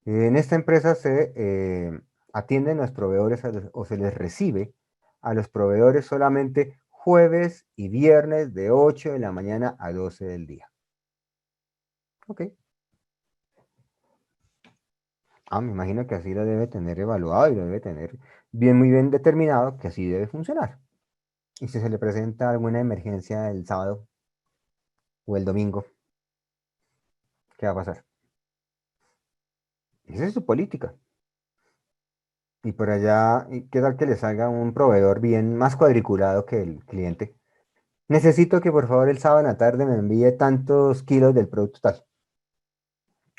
en esta empresa se atienden los proveedores o se les recibe a los proveedores solamente jueves y viernes de 8 de la mañana a 12 del día. Ok. Me imagino que así lo debe tener evaluado y lo debe tener muy bien determinado que así debe funcionar. Y si se le presenta alguna emergencia el sábado o el domingo, ¿qué va a pasar? Esa es su política. Y por allá, ¿qué tal que le salga un proveedor bien más cuadriculado que el cliente? Necesito que por favor el sábado en la tarde me envíe tantos kilos del producto tal.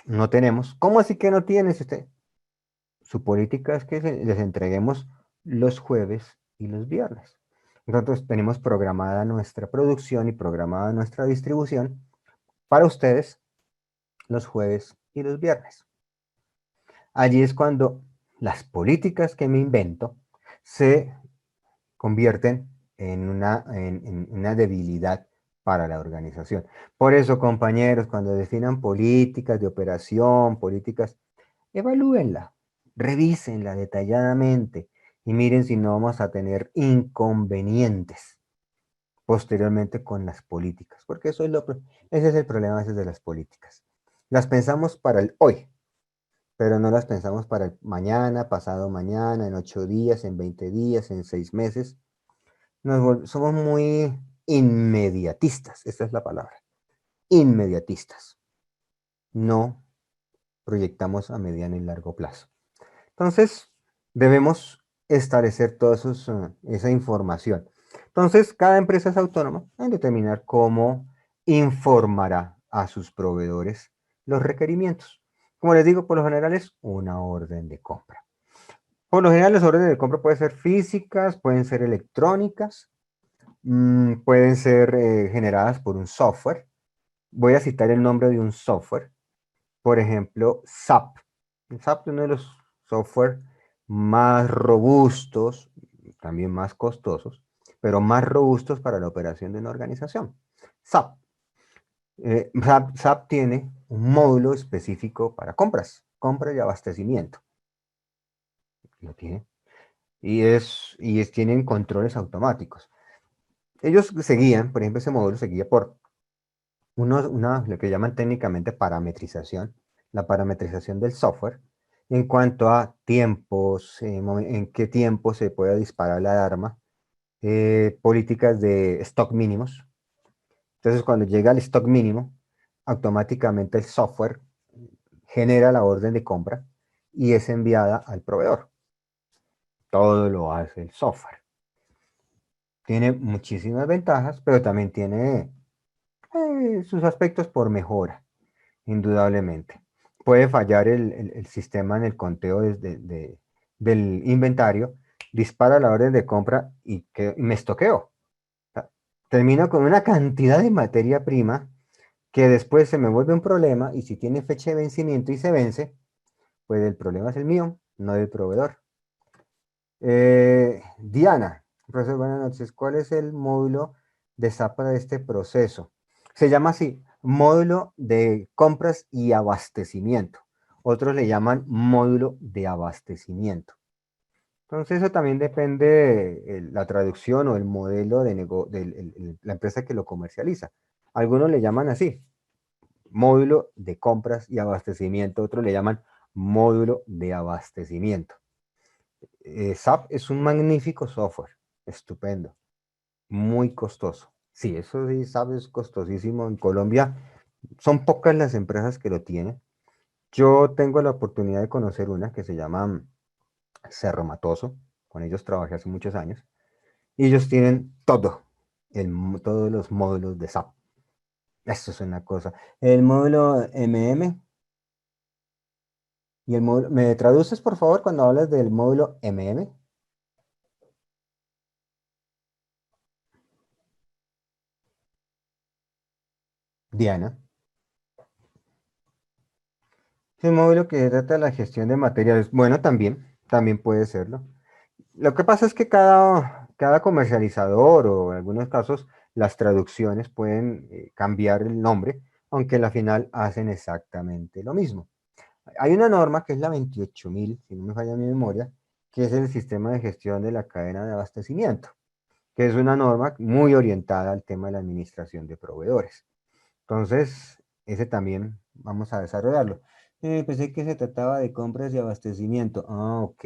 No tenemos. ¿Cómo así que no tienes usted? Su política es que les entreguemos los jueves y los viernes. Nosotros tenemos programada nuestra producción y programada nuestra distribución para ustedes los jueves y los viernes. Allí es cuando las políticas que me invento se convierten en una debilidad para la organización. Por eso, compañeros, cuando definan políticas de operación, políticas, evalúenla, revísenla detalladamente y miren si no vamos a tener inconvenientes posteriormente con las políticas, porque ese es el problema a veces de las políticas. Las pensamos para el hoy, pero no las pensamos para el mañana, pasado mañana, en 8 días, en 20 días, en 6 meses. Somos muy inmediatistas, esa es la palabra, inmediatistas. No proyectamos a mediano y largo plazo. Entonces, debemos establecer toda esa información. Entonces, cada empresa es autónoma en determinar cómo informará a sus proveedores los requerimientos. Como les digo, por lo general es una orden de compra. Por lo general, las órdenes de compra pueden ser físicas, pueden ser electrónicas, pueden ser generadas por un software. Voy a citar el nombre de un software. Por ejemplo, SAP. SAP es uno de los software más robustos, también más costosos, pero más robustos para la operación de una organización. SAP. SAP tiene un módulo específico para compras y abastecimiento. Lo tiene. Tienen controles automáticos. Ellos seguían, por ejemplo, ese módulo seguía por lo que llaman técnicamente parametrización, la parametrización del software, en cuanto a tiempos, en qué tiempo se puede disparar la alarma, políticas de stock mínimos. Entonces, cuando llega el stock mínimo, automáticamente el software genera la orden de compra y es enviada al proveedor. Todo lo hace el software. Tiene muchísimas ventajas, pero también tiene sus aspectos por mejora, indudablemente. Puede fallar el sistema en el conteo del inventario, dispara la orden de compra y me estoqueo. Termino con una cantidad de materia prima que después se me vuelve un problema y si tiene fecha de vencimiento y se vence, pues el problema es el mío, no del proveedor. Diana, profesor, buenas noches. ¿Cuál es el módulo de SAP para este proceso? Se llama así, módulo de compras y abastecimiento. Otros le llaman módulo de abastecimiento. Entonces eso también depende de la traducción o el modelo de la empresa que lo comercializa. Algunos le llaman así, módulo de compras y abastecimiento. Otros le llaman módulo de abastecimiento. SAP es un magnífico software, estupendo, muy costoso. Sí, eso sí, SAP es costosísimo. En Colombia son pocas las empresas que lo tienen. Yo tengo la oportunidad de conocer una que se llama Cerro Matoso. Con ellos trabajé hace muchos años. Y ellos tienen todo, todos los módulos de SAP. Eso es una cosa. El módulo MM y el módulo... ¿Me traduces, por favor, cuando hablas del módulo MM? Diana. Es un módulo que trata de la gestión de materiales. Bueno, también puede serlo. Lo que pasa es que cada comercializador o en algunos casos las traducciones pueden cambiar el nombre, aunque al final hacen exactamente lo mismo. Hay una norma que es la 28.000, si no me falla mi memoria, que es el sistema de gestión de la cadena de abastecimiento, que es una norma muy orientada al tema de la administración de proveedores. Entonces, ese también vamos a desarrollarlo. Pensé que se trataba de compras y abastecimiento. Ah, ok.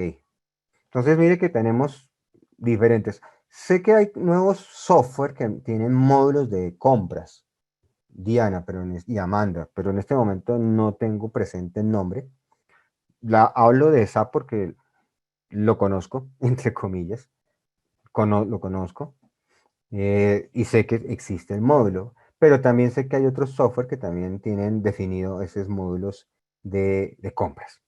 Entonces, mire que tenemos diferentes. Sé que hay nuevos software que tienen módulos de compras. Diana y Amanda, pero en este momento no tengo presente el nombre. Hablo de SAP porque lo conozco, entre comillas. Lo conozco. Y sé que existe el módulo, pero también sé que hay otros software que también tienen definido esos módulos de compras.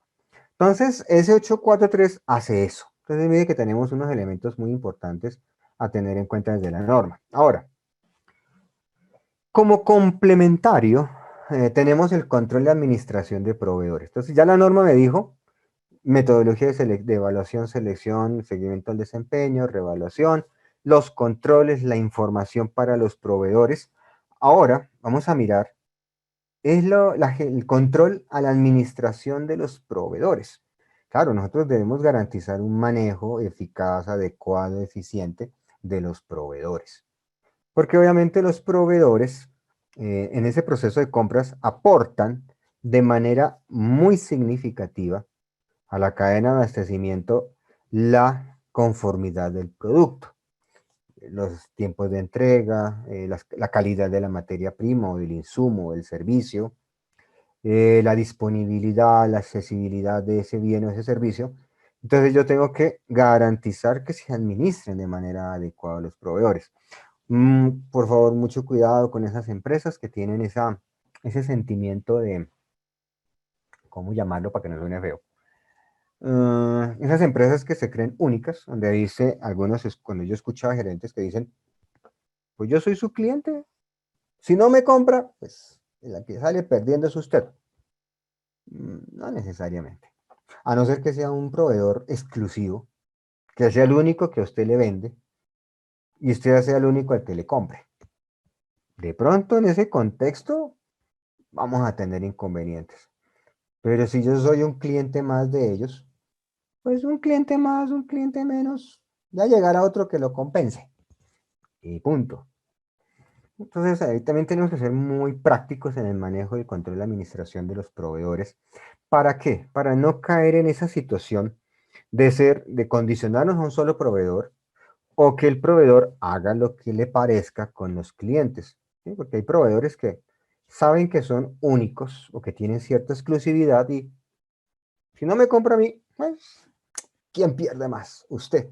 Entonces, S843 hace eso. Entonces, mire que tenemos unos elementos muy importantes a tener en cuenta desde la norma. Ahora, como complementario, tenemos el control de administración de proveedores. Entonces, ya la norma me dijo metodología de evaluación, selección, seguimiento al desempeño, reevaluación, los controles, la información para los proveedores. Ahora vamos a mirar el control a la administración de los proveedores. Claro, nosotros debemos garantizar un manejo eficaz, adecuado, eficiente de los proveedores. Porque obviamente los proveedores en ese proceso de compras aportan de manera muy significativa a la cadena de abastecimiento la conformidad del producto, los tiempos de entrega, la calidad de la materia prima o del insumo o del servicio, la disponibilidad, la accesibilidad de ese bien o ese servicio. Entonces yo tengo que garantizar que se administren de manera adecuada los proveedores. Por favor, mucho cuidado con esas empresas que tienen ese sentimiento de, ¿cómo llamarlo para que no suene feo? Esas empresas que se creen únicas, donde dice algunos, cuando yo escuchaba gerentes que dicen, pues yo soy su cliente, si no me compra, pues la que sale perdiendo es usted. No necesariamente. A no ser que sea un proveedor exclusivo, que sea el único que a usted le vende y usted sea el único al que le compre. De pronto, en ese contexto, vamos a tener inconvenientes. Pero si yo soy un cliente más de ellos, pues un cliente más, un cliente menos, ya llegará otro que lo compense. Y punto. Entonces, ahí también tenemos que ser muy prácticos en el manejo y control de la administración de los proveedores. ¿Para qué? Para no caer en esa situación de condicionarnos a un solo proveedor o que el proveedor haga lo que le parezca con los clientes, ¿sí? Porque hay proveedores que saben que son únicos o que tienen cierta exclusividad y si no me compra a mí, pues, ¿quién pierde más? Usted.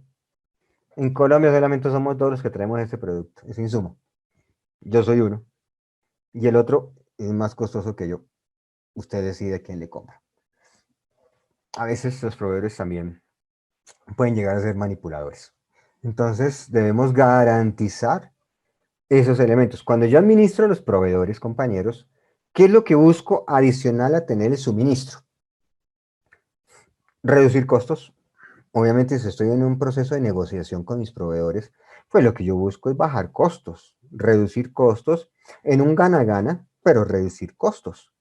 En Colombia solamente somos dos los que traemos ese producto, ese insumo. Yo soy uno y el otro es más costoso que yo. Usted decide quién le compra. A veces los proveedores también pueden llegar a ser manipuladores. Entonces debemos garantizar esos elementos. Cuando yo administro los proveedores, compañeros, ¿qué es lo que busco adicional a tener el suministro? Reducir costos. Obviamente, si estoy en un proceso de negociación con mis proveedores, pues lo que yo busco es bajar costos, reducir costos en un gana-gana, pero reducir costos.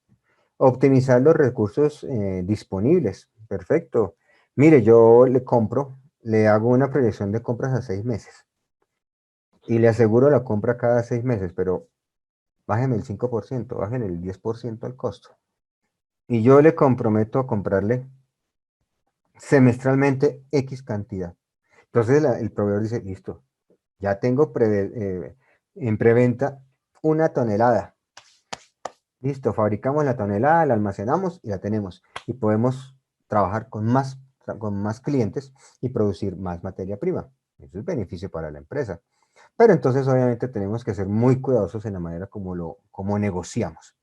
Optimizar los recursos disponibles. Perfecto. Mire, yo le compro, le hago una proyección de compras a 6 meses y le aseguro la compra cada 6 meses, pero bájeme el 5%, bájeme el 10% al costo. Y yo le comprometo a comprarle semestralmente X cantidad. Entonces el proveedor dice, listo, ya tengo en preventa 1 tonelada. Listo, fabricamos la tonelada, la almacenamos y la tenemos. Y podemos trabajar con más clientes y producir más materia prima. Eso es beneficio para la empresa. Pero entonces obviamente tenemos que ser muy cuidadosos en la manera como negociamos.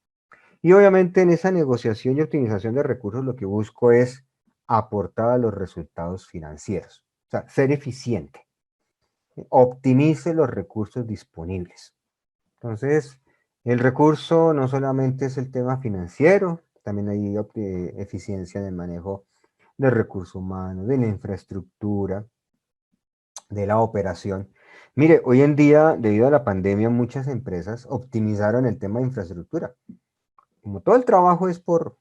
Y obviamente en esa negociación y optimización de recursos lo que busco es aportar a los resultados financieros. O sea, ser eficiente. Optimice los recursos disponibles. Entonces, el recurso no solamente es el tema financiero, también hay eficiencia en el manejo del recurso humano, de la infraestructura, de la operación. Mire, hoy en día, debido a la pandemia, muchas empresas optimizaron el tema de infraestructura. Como todo el trabajo es por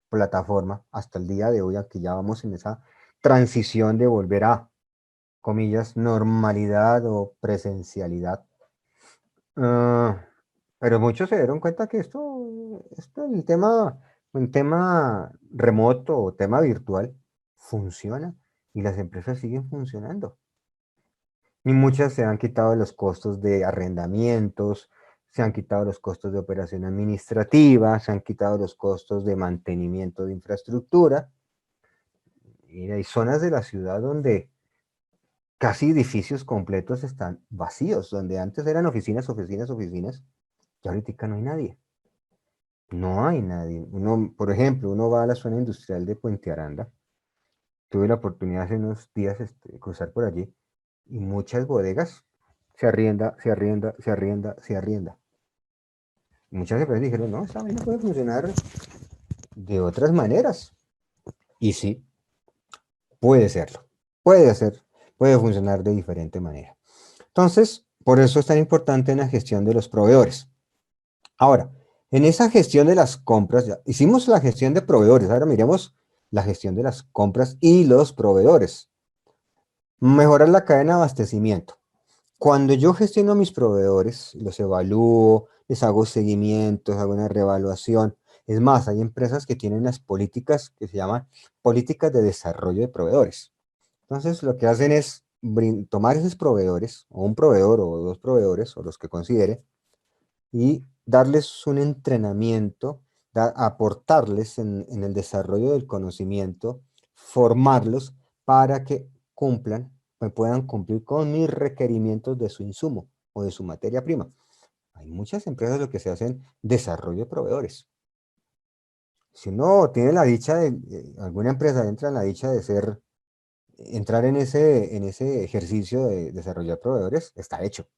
plataforma, hasta el día de hoy, aquí ya vamos en esa transición de volver a, comillas, normalidad o presencialidad. Ah, pero muchos se dieron cuenta que el tema remoto o tema virtual funciona y las empresas siguen funcionando. Y muchas se han quitado los costos de arrendamientos, se han quitado los costos de operación administrativa, se han quitado los costos de mantenimiento de infraestructura. Y hay zonas de la ciudad donde casi edificios completos están vacíos, donde antes eran oficinas, oficinas, oficinas, y ahorita no hay nadie. No hay nadie. Por ejemplo, uno va a la zona industrial de Puente Aranda. Tuve la oportunidad hace unos días de cruzar por allí y muchas bodegas se arrienda, se arrienda, se arrienda, se arrienda. Muchas empresas dijeron, no, esta vaina puede funcionar de otras maneras. Y sí, puede serlo. Puede funcionar de diferente manera. Entonces, por eso es tan importante en la gestión de los proveedores. Ahora, en esa gestión de las compras, ya hicimos la gestión de proveedores, ahora miremos la gestión de las compras y los proveedores. Mejorar la cadena de abastecimiento. Cuando yo gestiono mis proveedores, los evalúo, les hago seguimientos, hago una reevaluación. Es más, hay empresas que tienen las políticas que se llaman políticas de desarrollo de proveedores. Entonces, lo que hacen es tomar esos proveedores, o un proveedor o dos proveedores, o los que considere, y darles un entrenamiento, aportarles en el desarrollo del conocimiento, formarlos para que puedan cumplir con mis requerimientos de su insumo o de su materia prima. Hay muchas empresas lo que se hacen desarrollo de proveedores. Si uno tiene la dicha alguna empresa entra en la dicha de entrar en ese ejercicio de desarrollar proveedores, está hecho.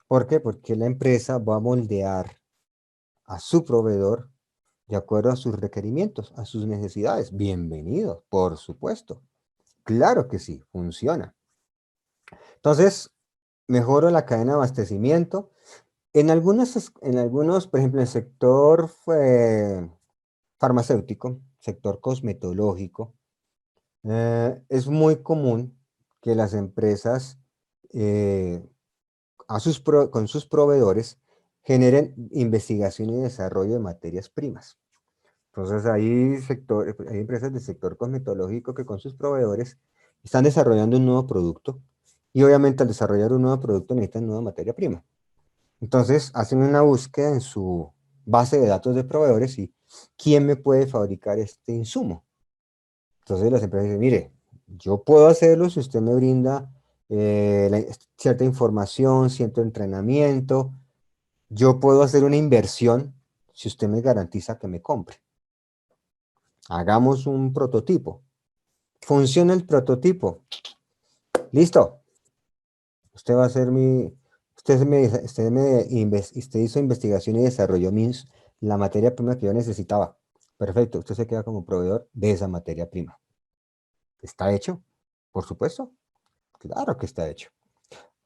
¿Por qué? Porque la empresa va a moldear a su proveedor de acuerdo a sus requerimientos, a sus necesidades. Bienvenido, por supuesto. Claro que sí, funciona. Entonces, mejoro la cadena de abastecimiento. En algunos, por ejemplo, en el sector farmacéutico, sector cosmetológico, es muy común que las empresas eh, con sus proveedores generen investigación y desarrollo de materias primas. Entonces hay empresas del sector cosmetológico que con sus proveedores están desarrollando un nuevo producto y obviamente al desarrollar un nuevo producto necesitan nueva materia prima. Entonces hacen una búsqueda en su base de datos de proveedores y ¿quién me puede fabricar este insumo? Entonces las empresas dicen, mire, yo puedo hacerlo si usted me brinda cierta información, cierto entrenamiento, yo puedo hacer una inversión si usted me garantiza que me compre. Hagamos un prototipo. ¿Funciona el prototipo? Listo. Usted va a ser usted hizo investigación y desarrolló la materia prima que yo necesitaba. Perfecto, usted se queda como proveedor de esa materia prima. ¿Está hecho? Por supuesto. Claro que está hecho.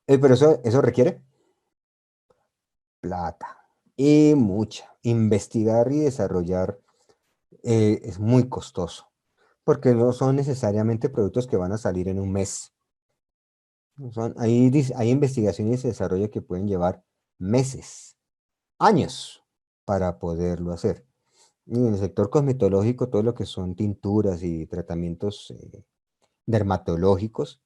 Pero eso requiere plata y mucha. Investigar y desarrollar es muy costoso, porque no son necesariamente productos que van a salir en un mes. Hay investigaciones y desarrollo que pueden llevar meses, años para poderlo hacer. Y en el sector cosmetológico, todo lo que son tinturas y tratamientos dermatológicos,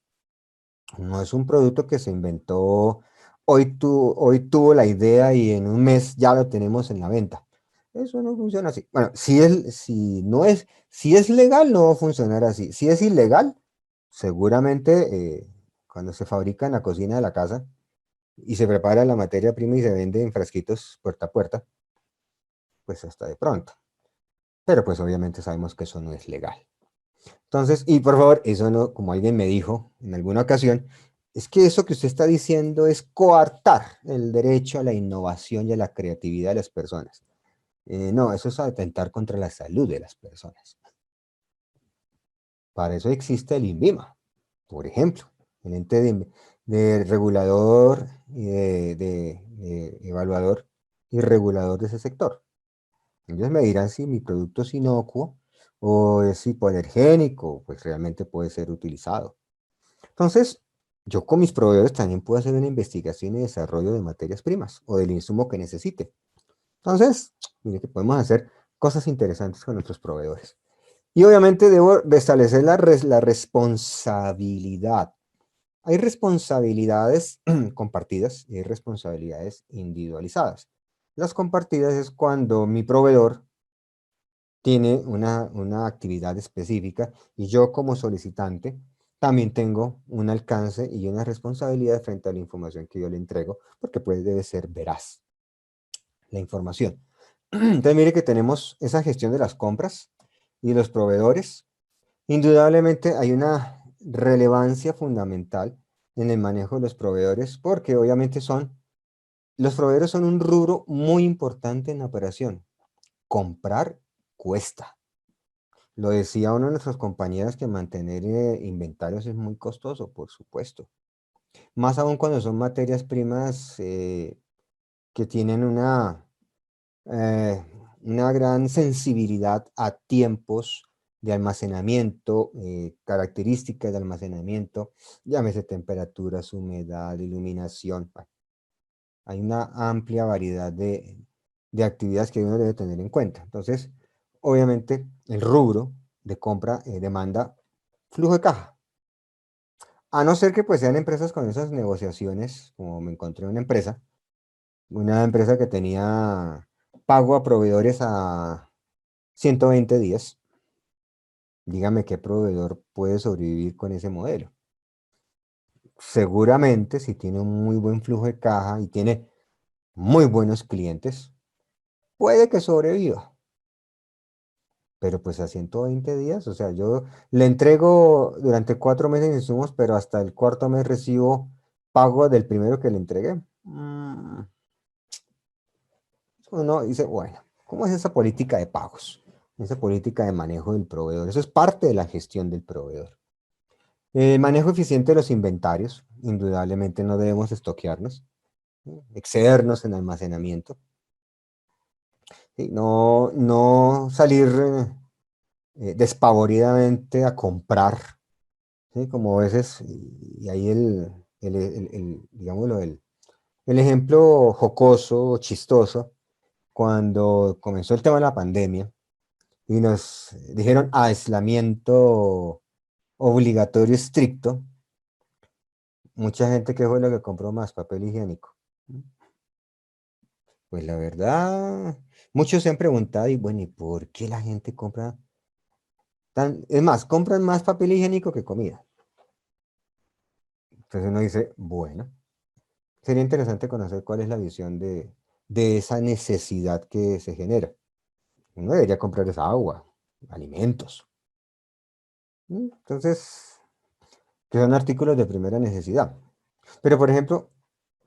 no es un producto que se inventó, hoy tuvo la idea y en un mes ya lo tenemos en la venta. Eso no funciona así. Bueno, si es legal, no va a funcionar así. Si es ilegal, seguramente cuando se fabrica en la cocina de la casa y se prepara la materia prima y se vende en frasquitos puerta a puerta, pues hasta de pronto. Pero pues obviamente sabemos que eso no es legal. Entonces, y por favor, eso no, como alguien me dijo en alguna ocasión, es que eso que usted está diciendo es coartar el derecho a la innovación y a la creatividad de las personas. No, eso es atentar contra la salud de las personas. Para eso existe el INVIMA, por ejemplo, el ente de regulador y de evaluador y regulador de ese sector. Ellos me dirán si mi producto es inocuo o es hipoalergénico, pues realmente puede ser utilizado. Entonces, yo con mis proveedores también puedo hacer una investigación y desarrollo de materias primas o del insumo que necesite. Entonces, mire que podemos hacer cosas interesantes con nuestros proveedores. Y obviamente debo de establecer la responsabilidad. Hay responsabilidades compartidas y hay responsabilidades individualizadas. Las compartidas es cuando mi proveedor tiene una actividad específica y yo como solicitante también tengo un alcance y una responsabilidad frente a la información que yo le entrego, porque pues debe ser veraz la información. Entonces mire que tenemos esa gestión de las compras y los proveedores. Indudablemente hay una relevancia fundamental en el manejo de los proveedores, porque obviamente los proveedores son un rubro muy importante en la operación. Comprar cuesta. Lo decía uno de nuestros compañeros que mantener inventarios es muy costoso, por supuesto. Más aún cuando son materias primas que tienen eh, una gran sensibilidad a tiempos de almacenamiento, características de almacenamiento, llámese temperaturas, humedad, iluminación. Bueno, hay una amplia variedad de actividades que uno debe tener en cuenta. Entonces, obviamente, el rubro de compra demanda flujo de caja. A no ser que pues sean empresas con esas negociaciones, como me encontré en una empresa que tenía pago a proveedores a 120 días. Dígame qué proveedor puede sobrevivir con ese modelo. Seguramente si tiene un muy buen flujo de caja y tiene muy buenos clientes, puede que sobreviva. Pero pues a 120 días, o sea, yo le entrego durante 4 meses insumos, pero hasta el cuarto mes recibo pago del primero que le entregué. Uno dice, bueno, ¿cómo es esa política de pagos? Esa política de manejo del proveedor. Eso es parte de la gestión del proveedor. Manejo eficiente de los inventarios. Indudablemente no debemos estoquearnos, ¿sí? Excedernos en almacenamiento. ¿Sí? No salir despavoridamente a comprar, ¿sí? Como a veces, y ahí digámoslo, el ejemplo jocoso, chistoso, cuando comenzó el tema de la pandemia y nos dijeron aislamiento obligatorio estricto, Mucha gente que fue lo que compró más papel higiénico. Pues la verdad, muchos se han preguntado, y bueno, ¿y por qué la gente compra es más, compran más papel higiénico que comida? Entonces uno dice, bueno, sería interesante conocer cuál es la visión de esa necesidad que se genera. Uno debería comprar esa agua, alimentos. Entonces, que son artículos de primera necesidad. Pero, por ejemplo,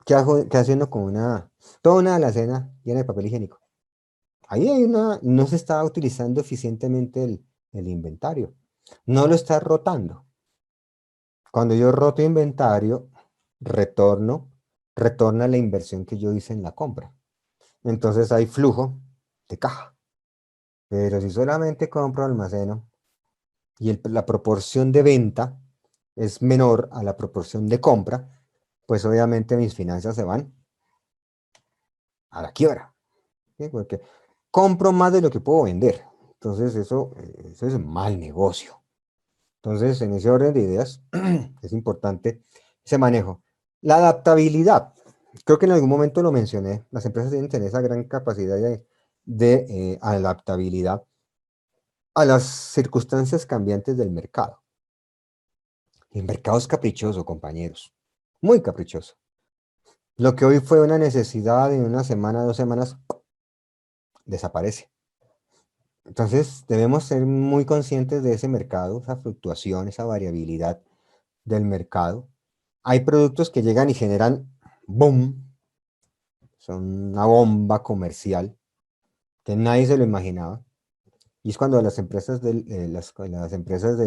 ¿qué haciendo con toda una alacena llena de papel higiénico? Ahí no se está utilizando eficientemente el inventario. No lo está rotando. Cuando yo roto inventario, retorna la inversión que yo hice en la compra. Entonces hay flujo de caja. Pero si solamente compro, almaceno y la proporción de venta es menor a la proporción de compra, pues obviamente mis finanzas se van a la quiebra, ¿sí? Porque compro más de lo que puedo vender. Entonces eso es mal negocio. Entonces, en ese orden de ideas, es importante ese manejo. La adaptabilidad. Creo que en algún momento lo mencioné. Las empresas tienen que tener esa gran capacidad de adaptabilidad a las circunstancias cambiantes del mercado. El mercado es caprichoso, compañeros. Muy caprichoso. Lo que hoy fue una necesidad en una semana, 2 semanas, desaparece. Entonces, debemos ser muy conscientes de ese mercado, esa fluctuación, esa variabilidad del mercado. Hay productos que llegan y generan boom, son una bomba comercial que nadie se lo imaginaba. Y es cuando las empresas, las empresas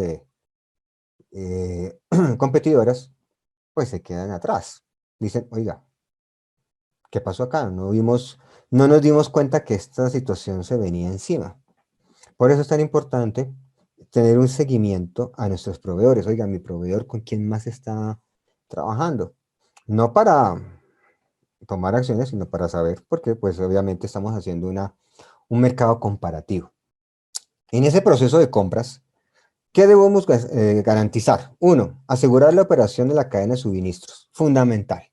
eh, competidoras pues se quedan atrás. Dicen, oiga, ¿qué pasó acá? No nos dimos cuenta que esta situación se venía encima. Por eso es tan importante tener un seguimiento a nuestros proveedores. Oiga, mi proveedor, ¿con quién más está trabajando? No para tomar acciones, sino para saber, porque pues obviamente estamos haciendo un mercado comparativo. En ese proceso de compras, ¿qué debemos garantizar? Uno, asegurar la operación de la cadena de suministros. Fundamental.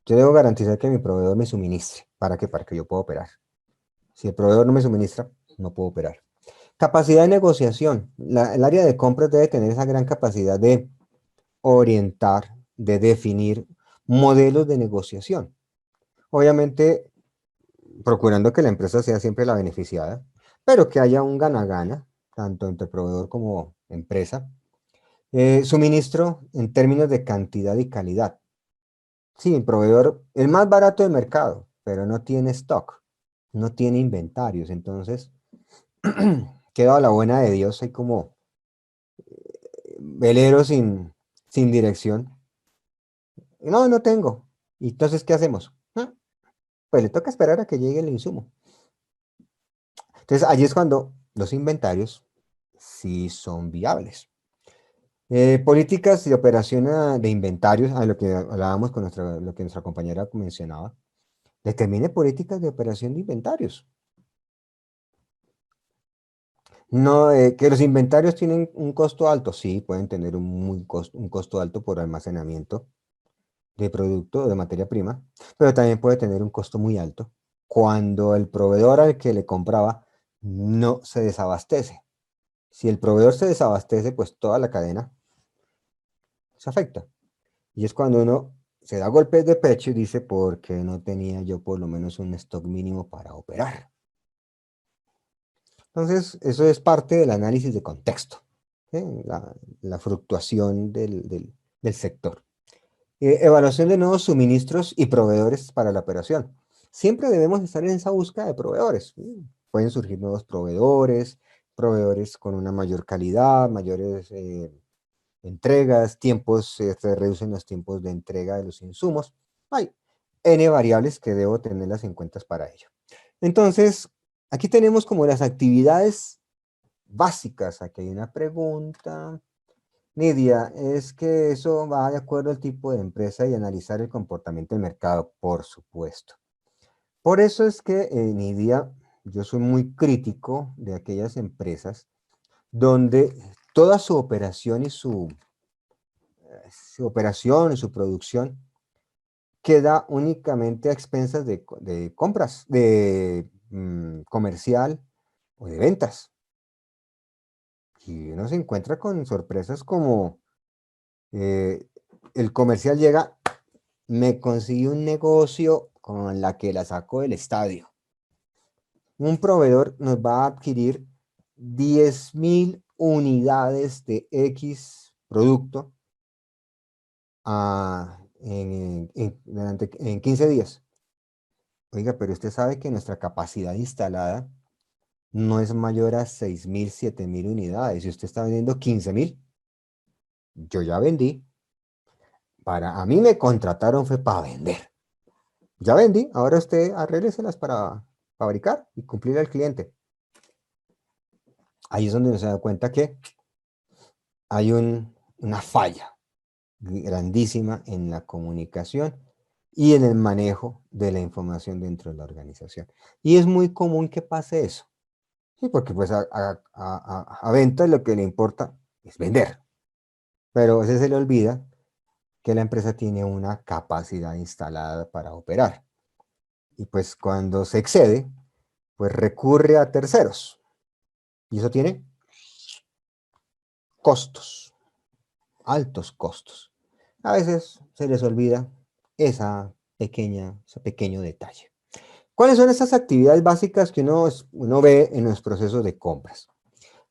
Yo debo garantizar que mi proveedor me suministre. ¿Para qué? Para que yo pueda operar. Si el proveedor no me suministra, no puedo operar. Capacidad de negociación. El área de compras debe tener esa gran capacidad de orientar, de definir modelos de negociación. Obviamente, procurando que la empresa sea siempre la beneficiada, pero que haya un gana-gana, tanto entre proveedor como empresa. Suministro en términos de cantidad y calidad. Sí, el proveedor, el más barato del mercado, pero no tiene stock, no tiene inventarios. Entonces, queda a la buena de Dios, hay como velero sin dirección. No, no tengo. ¿Y entonces qué hacemos? Pues le toca esperar a que llegue el insumo. Entonces, allí es cuando los inventarios sí son viables. Políticas de operación de inventarios, a lo que hablábamos con lo que nuestra compañera mencionaba, determine políticas de operación de inventarios. No, que los inventarios tienen un costo alto, sí, pueden tener un costo alto por almacenamiento de producto o de materia prima, pero también puede tener un costo muy alto cuando el proveedor al que le compraba no se desabastece. Si el proveedor se desabastece, pues toda la cadena se afecta. Y es cuando uno se da golpes de pecho y dice, ¿por qué no tenía yo por lo menos un stock mínimo para operar? Entonces, eso es parte del análisis de contexto, ¿sí? La fluctuación del sector. Evaluación de nuevos suministros y proveedores para la operación. Siempre debemos estar en esa búsqueda de proveedores. Pueden surgir nuevos proveedores, proveedores con una mayor calidad, mayores entregas, se reducen los tiempos de entrega de los insumos. Hay N variables que debo tenerlas en cuenta para ello. Entonces, aquí tenemos como las actividades básicas. Aquí hay una pregunta. Nidia, es que eso va de acuerdo al tipo de empresa y analizar el comportamiento del mercado, por supuesto. Por eso es que, Nidia, yo soy muy crítico de aquellas empresas donde toda su operación y su operación, su producción, queda únicamente a expensas de compras, de comercial o de ventas. Y uno se encuentra con sorpresas como el comercial llega, me consigue un negocio con la que la saco del estadio. Un proveedor nos va a adquirir 10.000 unidades de X producto en 15 días. Oiga, pero usted sabe que nuestra capacidad instalada no es mayor a 6.000, 7.000 unidades. Si usted está vendiendo 15.000, yo ya vendí. A mí me contrataron fue para vender. Ya vendí, ahora usted arrégleselas para fabricar y cumplir al cliente. Ahí es donde uno se da cuenta que hay una falla grandísima en la comunicación y en el manejo de la información dentro de la organización. Y es muy común que pase eso. Sí, porque pues a venta lo que le importa es vender. Pero a veces se le olvida que la empresa tiene una capacidad instalada para operar. Y pues cuando se excede, pues recurre a terceros. Y eso tiene costos, altos costos. A veces se les olvida ese pequeño detalle. ¿Cuáles son esas actividades básicas que uno ve en los procesos de compras?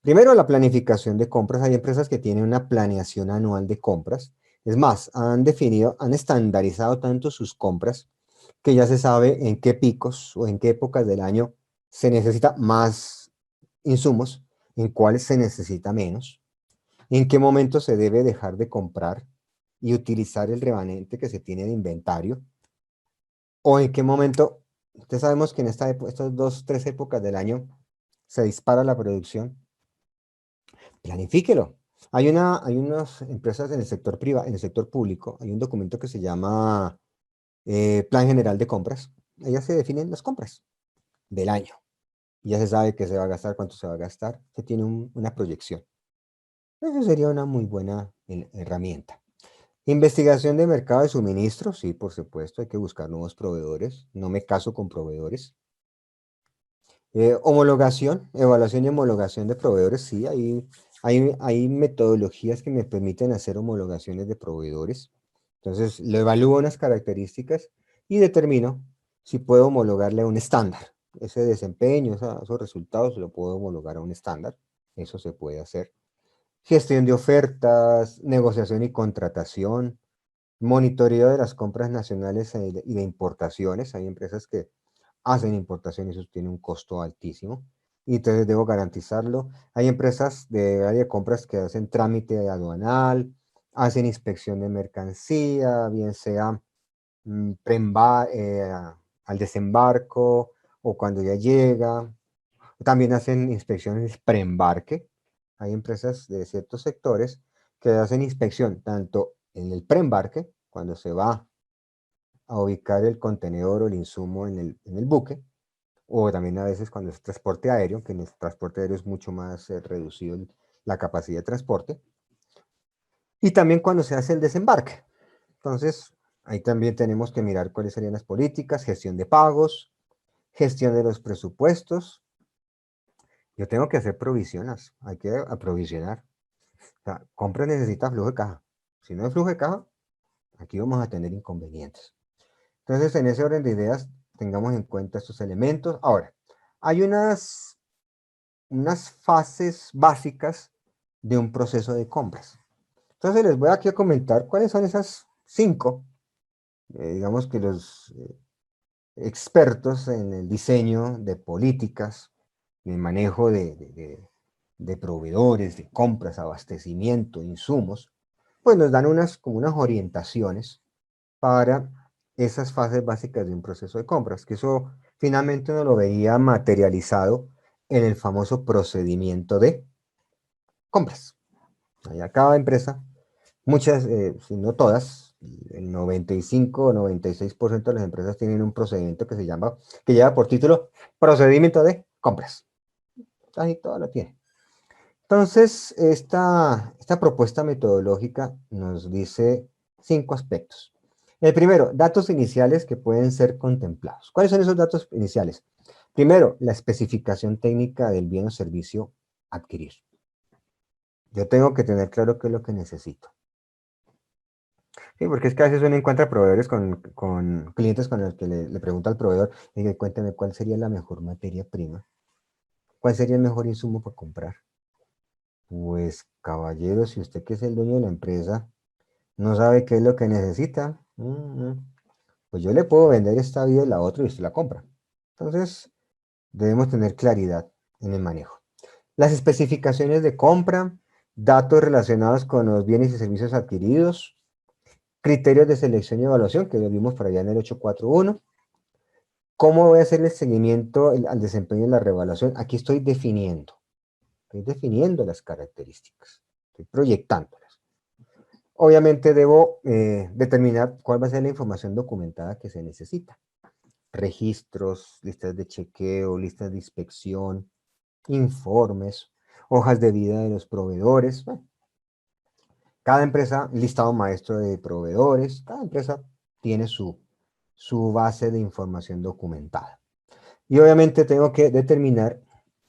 Primero, la planificación de compras. Hay empresas que tienen una planeación anual de compras. Es más, han estandarizado tanto sus compras que ya se sabe en qué picos o en qué épocas del año se necesita más insumos, en cuáles se necesita menos, en qué momento se debe dejar de comprar y utilizar el remanente que se tiene de inventario, o en qué momento, ustedes sabemos que en estas 2, 3 épocas del año se dispara la producción. Planifíquelo. Hay unas empresas en el sector privado, en el sector público, hay un documento que se llama Plan General de Compras. Ellas se definen las compras del año. Y ya se sabe qué se va a gastar, cuánto se va a gastar. Se tiene una proyección. Eso sería una muy buena herramienta. Investigación de mercado de suministros, sí, por supuesto, hay que buscar nuevos proveedores. No me caso con proveedores. Homologación, evaluación y homologación de proveedores, sí, hay metodologías que me permiten hacer homologaciones de proveedores. Entonces, lo evalúo unas características y determino si puedo homologarle a un estándar. Ese desempeño, esos resultados, lo puedo homologar a un estándar. Eso se puede hacer. Gestión de ofertas, negociación y contratación, monitoreo de las compras nacionales y de importaciones. Hay empresas que hacen importaciones, eso tiene un costo altísimo y entonces debo garantizarlo. Hay empresas de área de compras que hacen trámite aduanal, hacen inspección de mercancía, bien sea al desembarco o cuando ya llega. También hacen inspecciones preembarque. Hay empresas de ciertos sectores que hacen inspección tanto en el preembarque, cuando se va a ubicar el contenedor o el insumo en el buque, o también a veces cuando es transporte aéreo, que en el transporte aéreo es mucho más reducido la capacidad de transporte, y también cuando se hace el desembarque. Entonces, ahí también tenemos que mirar cuáles serían las políticas, gestión de pagos, gestión de los presupuestos. Yo tengo que hacer provisiones, hay que aprovisionar. O sea, compra necesita flujo de caja. Si no hay flujo de caja, aquí vamos a tener inconvenientes. Entonces, en ese orden de ideas, tengamos en cuenta estos elementos. Ahora, hay unas fases básicas de un proceso de compras. Entonces, les voy aquí a comentar cuáles son esas 5, digamos que los expertos en el diseño de políticas, en el manejo de proveedores, de compras, abastecimiento, insumos, pues nos dan como unas orientaciones para esas fases básicas de un proceso de compras, que eso finalmente uno lo veía materializado en el famoso procedimiento de compras. Allá cada empresa, muchas, si no todas, el 95 o 96% de las empresas tienen un procedimiento que lleva por título procedimiento de compras. Casi todo lo tiene. Entonces, esta propuesta metodológica nos dice 5 aspectos. El primero, datos iniciales que pueden ser contemplados. ¿Cuáles son esos datos iniciales? Primero, la especificación técnica del bien o servicio a adquirir. Yo tengo que tener claro qué es lo que necesito. Sí, porque es que a veces uno encuentra proveedores con clientes con los que le pregunta al proveedor, y cuéntame cuál sería la mejor materia prima, cuál sería el mejor insumo para comprar. Pues, caballero, si usted que es el dueño de la empresa no sabe qué es lo que necesita, pues yo le puedo vender esta vida y la otra y usted la compra. Entonces, debemos tener claridad en el manejo. Las especificaciones de compra, datos relacionados con los bienes y servicios adquiridos, criterios de selección y evaluación, que lo vimos por allá en el 841. ¿Cómo voy a hacer el seguimiento al desempeño de la revaluación? Aquí estoy definiendo las características, estoy proyectándolas. Obviamente debo determinar cuál va a ser la información documentada que se necesita. Registros, listas de chequeo, listas de inspección, informes, hojas de vida de los proveedores. Bueno, cada empresa, listado maestro de proveedores, cada empresa tiene su base de información documentada. Y obviamente tengo que determinar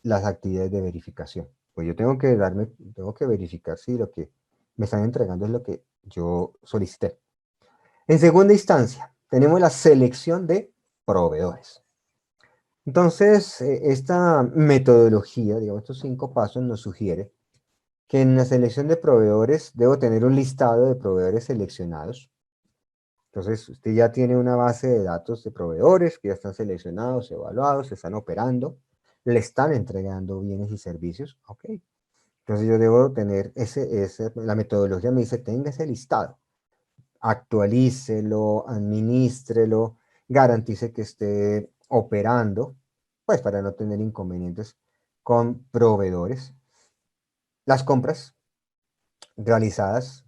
las actividades de verificación. Pues yo tengo que verificar si lo que me están entregando es lo que yo solicité. En segunda instancia, tenemos la selección de proveedores. Entonces, esta metodología, digamos, estos 5 pasos nos sugiere que en la selección de proveedores debo tener un listado de proveedores seleccionados. Entonces, usted ya tiene una base de datos de proveedores que ya están seleccionados, evaluados, están operando, le están entregando bienes y servicios. Ok. Entonces, yo debo tener la metodología me dice, tenga ese listado, actualícelo, administrelo, garantice que esté operando, pues para no tener inconvenientes con proveedores. Las compras realizadas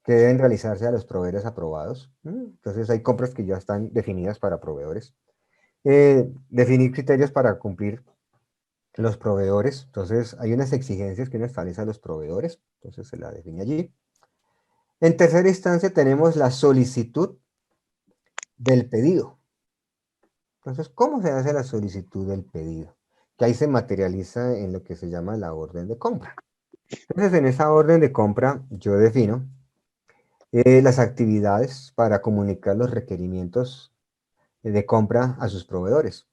que deben realizarse a los proveedores aprobados. Entonces hay compras que ya están definidas para proveedores. Definir criterios para cumplir los proveedores. Entonces hay unas exigencias que uno establece a los proveedores. Entonces se la define allí. En tercera instancia tenemos la solicitud del pedido. Entonces, ¿cómo se hace la solicitud del pedido? Que ahí se materializa en lo que se llama la orden de compra. Entonces, en esa orden de compra yo defino las actividades para comunicar los requerimientos de compra a sus proveedores.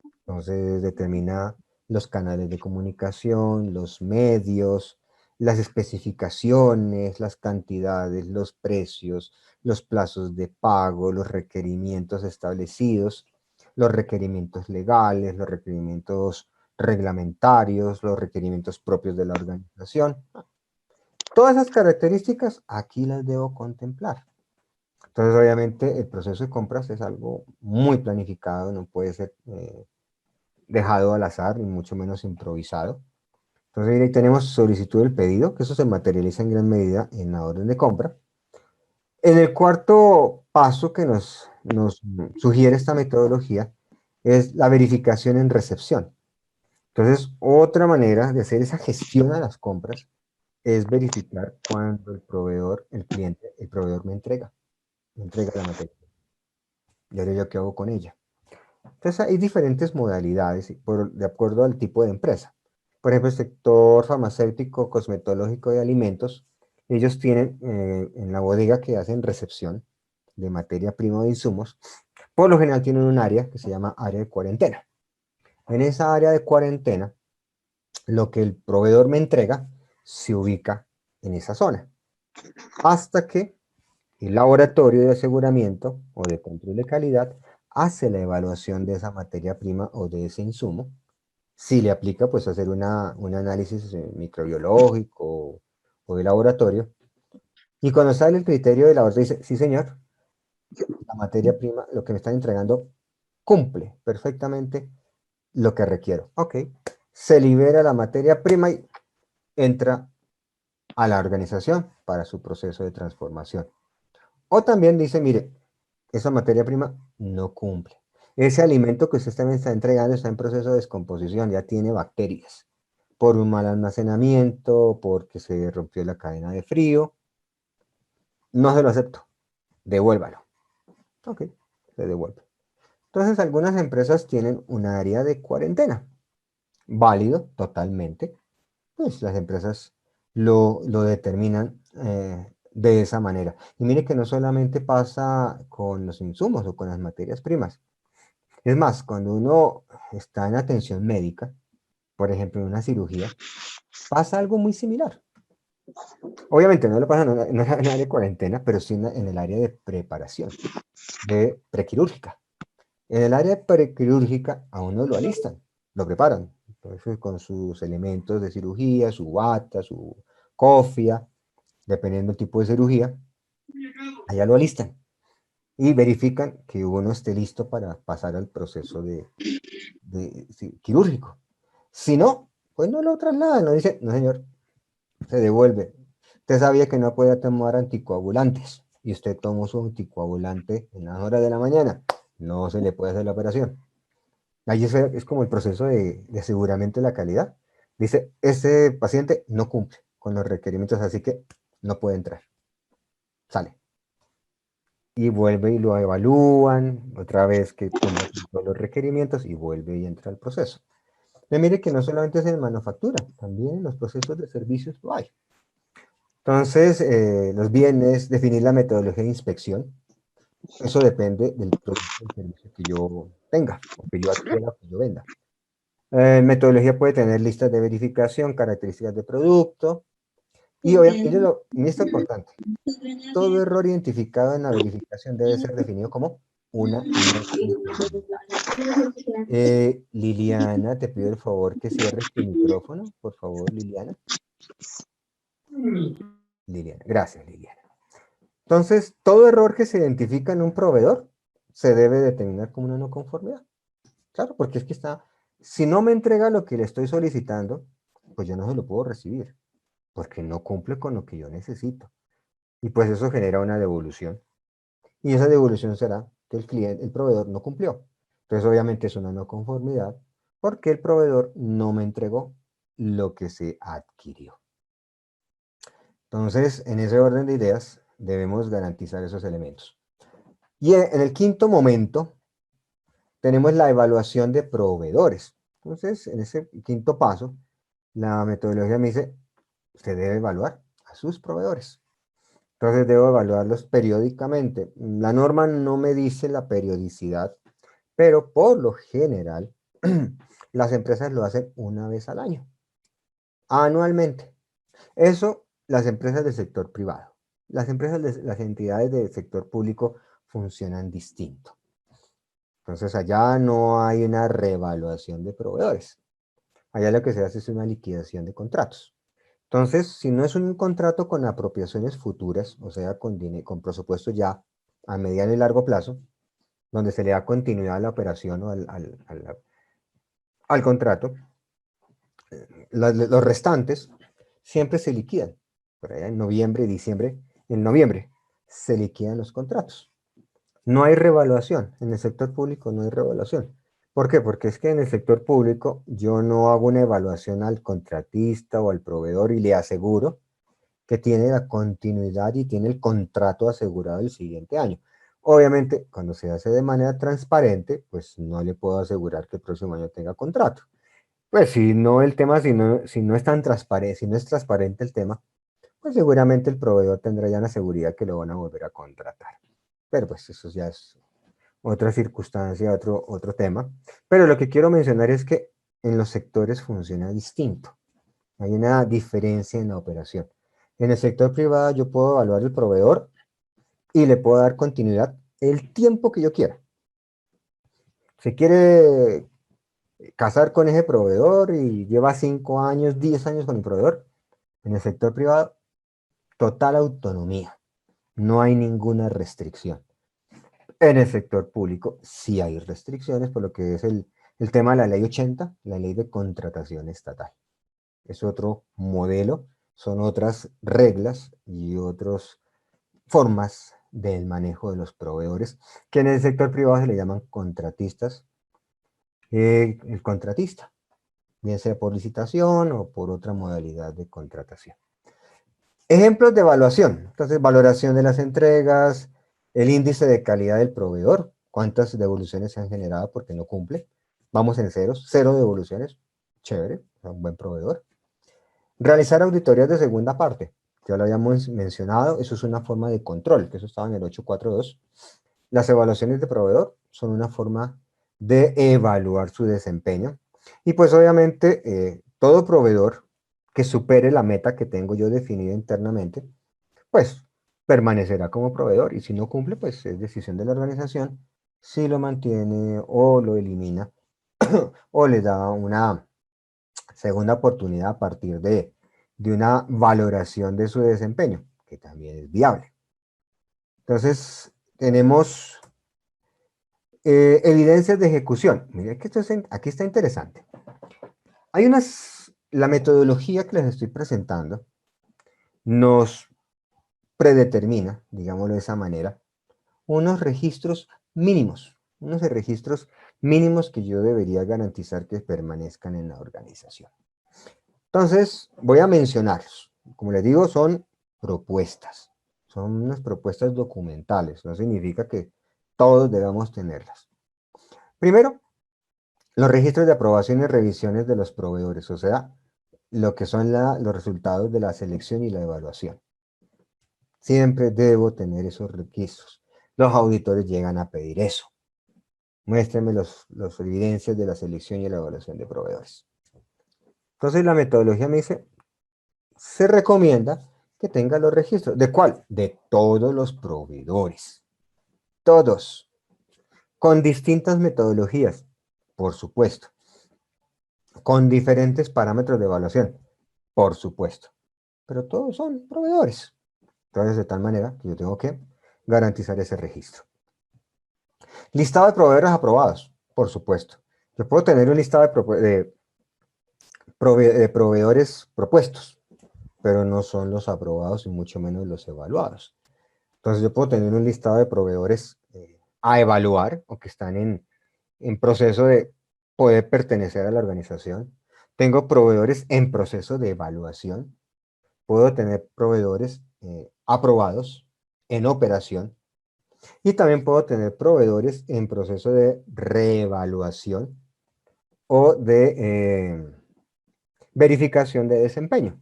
Entonces determina los canales de comunicación, los medios, las especificaciones, las cantidades, los precios, los plazos de pago, los requerimientos establecidos, los requerimientos legales, los requerimientos reglamentarios, los requerimientos propios de la organización. Todas esas características aquí las debo contemplar. Entonces, obviamente, el proceso de compras es algo muy planificado, no puede ser dejado al azar, ni mucho menos improvisado. Entonces, ahí tenemos solicitud del pedido, que eso se materializa en gran medida en la orden de compra. En el cuarto paso que nos sugiere esta metodología es la verificación en recepción. Entonces, otra manera de hacer esa gestión a las compras es verificar cuando el proveedor, el cliente, el proveedor me entrega la materia. Y ahora yo qué hago con ella. Entonces hay diferentes modalidades de acuerdo al tipo de empresa. Por ejemplo, el sector farmacéutico, cosmetológico y alimentos, ellos tienen en la bodega que hacen recepción de materia prima o de insumos, por lo general tienen un área que se llama área de cuarentena. En esa área de cuarentena, lo que el proveedor me entrega se ubica en esa zona, hasta que el laboratorio de aseguramiento o de control de calidad hace la evaluación de esa materia prima o de ese insumo. Si le aplica, pues hacer un análisis microbiológico o de laboratorio. Y cuando sale el criterio de laboratorio, dice, sí señor, la materia prima, lo que me están entregando, cumple perfectamente lo que requiero. Ok, se libera la materia prima y entra a la organización para su proceso de transformación. O también dice, mire, esa materia prima no cumple. Ese alimento que usted también está entregando está en proceso de descomposición, ya tiene bacterias. por un mal almacenamiento, porque se rompió la cadena de frío. No se lo acepto, devuélvalo. Ok, se devuelve. Entonces algunas empresas tienen un área de cuarentena, válido totalmente, pues las empresas lo determinan de esa manera. Y mire que no solamente pasa con los insumos o con las materias primas. Es más, cuando uno está en atención médica, por ejemplo en una cirugía, pasa algo muy similar. Obviamente no lo pasa en el área de cuarentena, pero sí en el área de preparación, de prequirúrgica. En el área prequirúrgica a uno lo alistan, lo preparan, entonces con sus elementos de cirugía, su bata, su cofia, dependiendo del tipo de cirugía, allá lo alistan y verifican que uno esté listo para pasar al proceso sí, quirúrgico. Si no, pues no lo trasladan, no dice, no señor, se devuelve. Usted sabía que no podía tomar anticoagulantes y usted tomó su anticoagulante en las horas de la mañana, no se le puede hacer la operación. Ahí es como el proceso de aseguramiento de la calidad. Dice, este paciente no cumple con los requerimientos, así que no puede entrar. Sale. Y vuelve y lo evalúan, otra vez que cumpla con todos los requerimientos y vuelve y entra al proceso. Y mire que no solamente es en manufactura, también en los procesos de servicios lo hay. Entonces, los bienes, definir la metodología de inspección, eso depende del producto o servicio que yo tenga, o que yo adquiera, o que yo venda. Metodología puede tener listas de verificación, características de producto, y obviamente, y esto es importante, todo error identificado en la verificación debe ser definido como una no conformidad. Liliana, te pido el favor que cierres tu micrófono, por favor, Liliana. Liliana, gracias, Liliana. Entonces, todo error que se identifica en un proveedor se debe determinar como una no conformidad. Claro, porque es que si no me entrega lo que le estoy solicitando, pues yo no se lo puedo recibir, porque no cumple con lo que yo necesito. Y pues eso genera una devolución. Y esa devolución será que el proveedor no cumplió. Entonces obviamente es una no conformidad, porque el proveedor no me entregó lo que se adquirió. Entonces, en ese orden de ideas, debemos garantizar esos elementos. Y en el quinto momento, tenemos la evaluación de proveedores. Entonces, en ese quinto paso, la metodología me dice, se debe evaluar a sus proveedores. Entonces, debo evaluarlos periódicamente. La norma no me dice la periodicidad, pero por lo general, las empresas lo hacen una vez al año, anualmente. Eso, las empresas del sector privado. Las entidades del sector público funcionan distinto. Entonces allá no hay una reevaluación de proveedores. Allá lo que se hace es una liquidación de contratos. Entonces, si no es un contrato con apropiaciones futuras, o sea, con presupuesto ya a mediano y largo plazo, donde se le da continuidad a la operación o al contrato, los restantes siempre se liquidan. Por allá en noviembre y diciembre, en noviembre se liquidan los contratos. No hay revaluación, en el sector público no hay revaluación. ¿Por qué? Porque es que en el sector público yo no hago una evaluación al contratista o al proveedor y le aseguro que tiene la continuidad y tiene el contrato asegurado el siguiente año. Obviamente, cuando se hace de manera transparente, pues no le puedo asegurar que el próximo año tenga contrato. Pues si no el tema, si no es tan transparente, si no es transparente el tema, pues seguramente el proveedor tendrá ya una seguridad que lo van a volver a contratar. Pero pues eso ya es otra circunstancia, otro tema. Pero lo que quiero mencionar es que en los sectores funciona distinto. Hay una diferencia en la operación. En el sector privado yo puedo evaluar el proveedor y le puedo dar continuidad el tiempo que yo quiera. Si quiere casar con ese proveedor y lleva 5 años, 10 años con el proveedor, en el sector privado, total autonomía. No hay ninguna restricción. En el sector público sí hay restricciones por lo que es el tema de la ley 80, la ley de contratación estatal. Es otro modelo, son otras reglas y otras formas del manejo de los proveedores, que en el sector privado se le llaman contratistas. El contratista. bien sea por licitación o por otra modalidad de contratación. Ejemplos de evaluación. Entonces, valoración de las entregas, el índice de calidad del proveedor, cuántas devoluciones se han generado porque no cumple. Vamos en ceros, cero devoluciones, chévere, un buen proveedor. Realizar auditorías de segunda parte, ya lo habíamos mencionado, eso es una forma de control, que eso estaba en el 842. Las evaluaciones de proveedor son una forma de evaluar su desempeño. Y pues obviamente todo proveedor que supere la meta que tengo yo definida internamente, pues permanecerá como proveedor. Y si no cumple, pues es decisión de la organización si lo mantiene o lo elimina o le da una segunda oportunidad a partir de una valoración de su desempeño, que también es viable. Entonces, tenemos evidencias de ejecución. Miren que aquí está interesante. Hay la metodología que les estoy presentando nos predetermina, digámoslo de esa manera, unos registros mínimos que yo debería garantizar que permanezcan en la organización. Entonces, voy a mencionarlos. Como les digo, son propuestas. Son unas propuestas documentales. No significa que todos debamos tenerlas. Primero, los registros de aprobación y revisiones de los proveedores, o sea, lo que son los resultados de la selección y la evaluación. Siempre debo tener esos registros. Los auditores llegan a pedir eso. Muéstrenme las evidencias de la selección y la evaluación de proveedores. Entonces la metodología me dice, se recomienda que tenga los registros. ¿De cuál? De todos los proveedores. Todos. Con distintas metodologías, por supuesto. Con diferentes parámetros de evaluación, por supuesto. Pero todos son proveedores. Entonces, de tal manera que yo tengo que garantizar ese registro. Listado de proveedores aprobados, por supuesto. Yo puedo tener un listado de proveedores propuestos, pero no son los aprobados y mucho menos los evaluados. Entonces yo puedo tener un listado de proveedores a evaluar o que están en proceso de poder pertenecer a la organización. Tengo proveedores en proceso de evaluación. Puedo tener proveedores aprobados en operación. Y también puedo tener proveedores en proceso de reevaluación o de verificación de desempeño.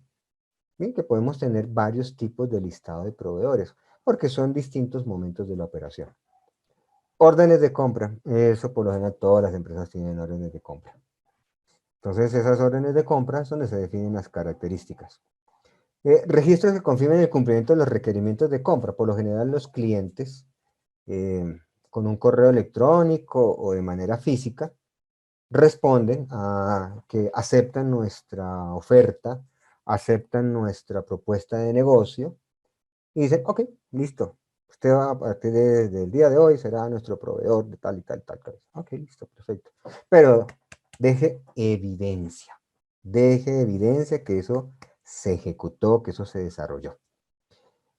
¿Sí? Que podemos tener varios tipos de listado de proveedores, porque son distintos momentos de la operación. Órdenes de compra. Eso por lo general todas las empresas tienen órdenes de compra. Entonces esas órdenes de compra es donde se definen las características. Registros que confirmen el cumplimiento de los requerimientos de compra. Por lo general los clientes con un correo electrónico o de manera física responden a que aceptan nuestra oferta, aceptan nuestra propuesta de negocio y dicen, ok, listo, usted va a partir del día de hoy será nuestro proveedor de tal y tal, tal cosa. Ok, listo, perfecto. Pero deje evidencia que eso se ejecutó, que eso se desarrolló.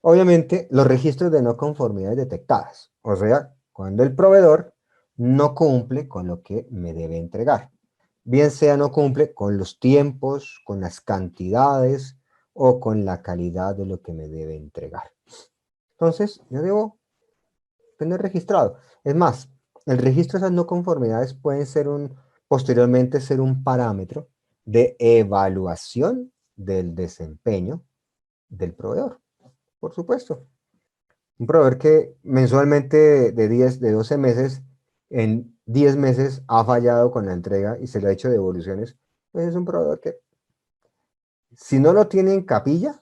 Obviamente, los registros de no conformidades detectadas, o sea, cuando el proveedor no cumple con lo que me debe entregar. Bien sea no cumple con los tiempos, con las cantidades o con la calidad de lo que me debe entregar. Entonces, yo debo tener registrado. Es más, el registro de esas no conformidades pueden ser posteriormente ser un parámetro de evaluación del desempeño del proveedor, por supuesto. Un proveedor que mensualmente de 12 meses, en 10 meses ha fallado con la entrega y se le ha hecho devoluciones, pues es un proveedor que si no lo tiene en capilla,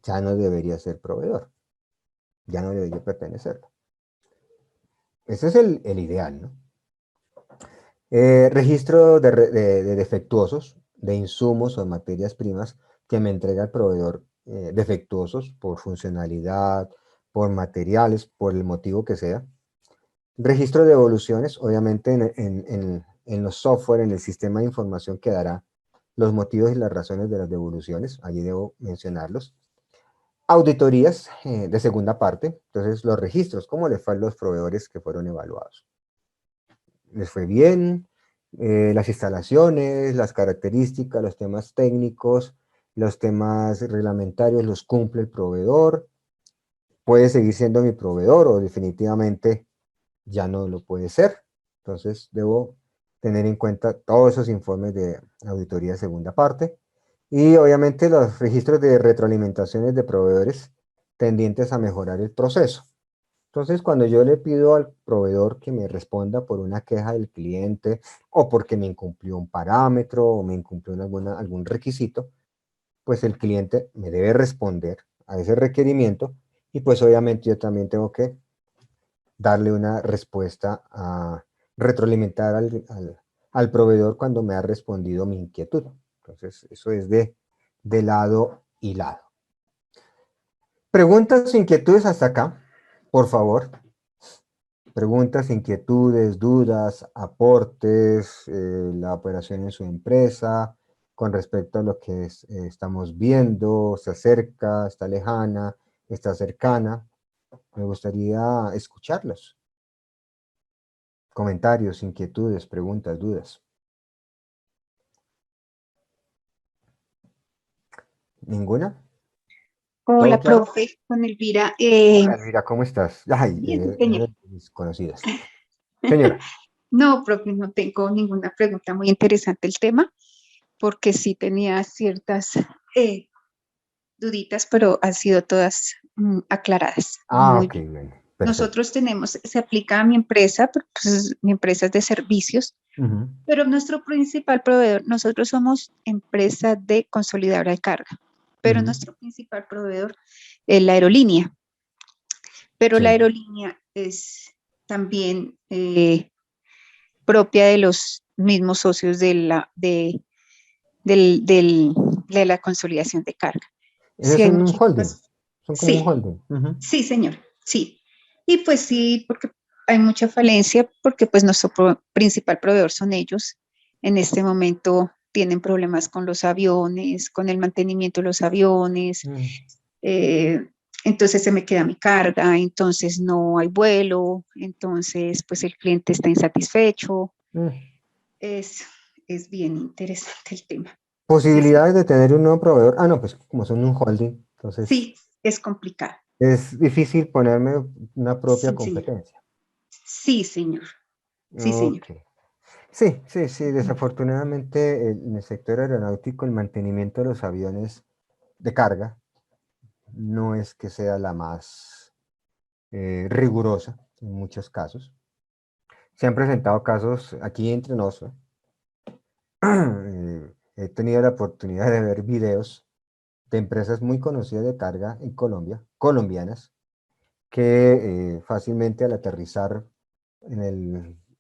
ya no debería ser proveedor, ya no debería pertenecerlo. Ese es el ideal, ¿no? Registro de defectuosos, de insumos o materias primas que me entrega el proveedor defectuosos por funcionalidad, por materiales, por el motivo que sea. Registro de evoluciones, obviamente en los software, en el sistema de información quedará los motivos y las razones de las devoluciones, allí debo mencionarlos. Auditorías de segunda parte, entonces los registros, cómo les fue a los proveedores que fueron evaluados. ¿Les fue bien? las instalaciones, las características, los temas técnicos, los temas reglamentarios, los cumple el proveedor, puede seguir siendo mi proveedor o definitivamente ya no lo puede ser. Entonces debo tener en cuenta todos esos informes de auditoría de segunda parte y obviamente los registros de retroalimentaciones de proveedores tendientes a mejorar el proceso. Entonces, cuando yo le pido al proveedor que me responda por una queja del cliente o porque me incumplió un parámetro o me incumplió algún requisito, pues el cliente me debe responder a ese requerimiento y pues obviamente yo también tengo que darle una respuesta a retroalimentar al proveedor cuando me ha respondido mi inquietud. Entonces, eso es de lado y lado. Preguntas o inquietudes hasta acá, por favor. Preguntas, inquietudes, dudas, aportes, la operación en su empresa, con respecto a lo que estamos viendo, se acerca, está lejana, está cercana. Me gustaría escucharlos. Comentarios, inquietudes, preguntas, dudas. ¿Ninguna? ¿Todo Hola, claro? profe, con Elvira. Hola, Elvira, ¿cómo estás? Ay, Bien, sí, señor. de mis conocidas. Señora. No, profe, no tengo ninguna pregunta. Muy interesante el tema, porque sí tenía ciertas duditas, pero han sido todas aclaradas. Ah, Muy ok, bien. bueno, perfecto. Nosotros tenemos, se aplica a mi empresa, porque, pues, mi empresa es de servicios, Ujú, pero nuestro principal proveedor, nosotros somos empresa de consolidadora de carga, pero ujú, nuestro principal proveedor es la aerolínea. Pero la sí. aerolínea es también propia de los mismos socios de la consolidación de carga. Ellos Sí, hay son un muchas holding, cosas. son como un Sí, holding. Ujú. sí, señor, sí. Y pues sí, porque hay mucha falencia, porque pues nuestro principal proveedor son ellos. En este momento tienen problemas con los aviones, con el mantenimiento de los aviones, Mm, eh, entonces se me queda mi carga, entonces no hay vuelo, entonces pues el cliente está insatisfecho. mm. Es, es bien interesante el tema. Sí, sí, Posibilidades de tener un nuevo proveedor. Ah, no, pues como son un holding, entonces sí, es complicado. es difícil ponerme una propia Sí, señor. competencia. Sí, señor. Sí, señor. Ok. Sí, sí, sí, desafortunadamente en el sector aeronáutico el mantenimiento de los aviones de carga no es que sea la más rigurosa en muchos casos. Se han presentado casos aquí entre nosotros. He tenido la oportunidad de ver videos de empresas muy conocidas de carga en Colombia, colombianas, que fácilmente al aterrizar en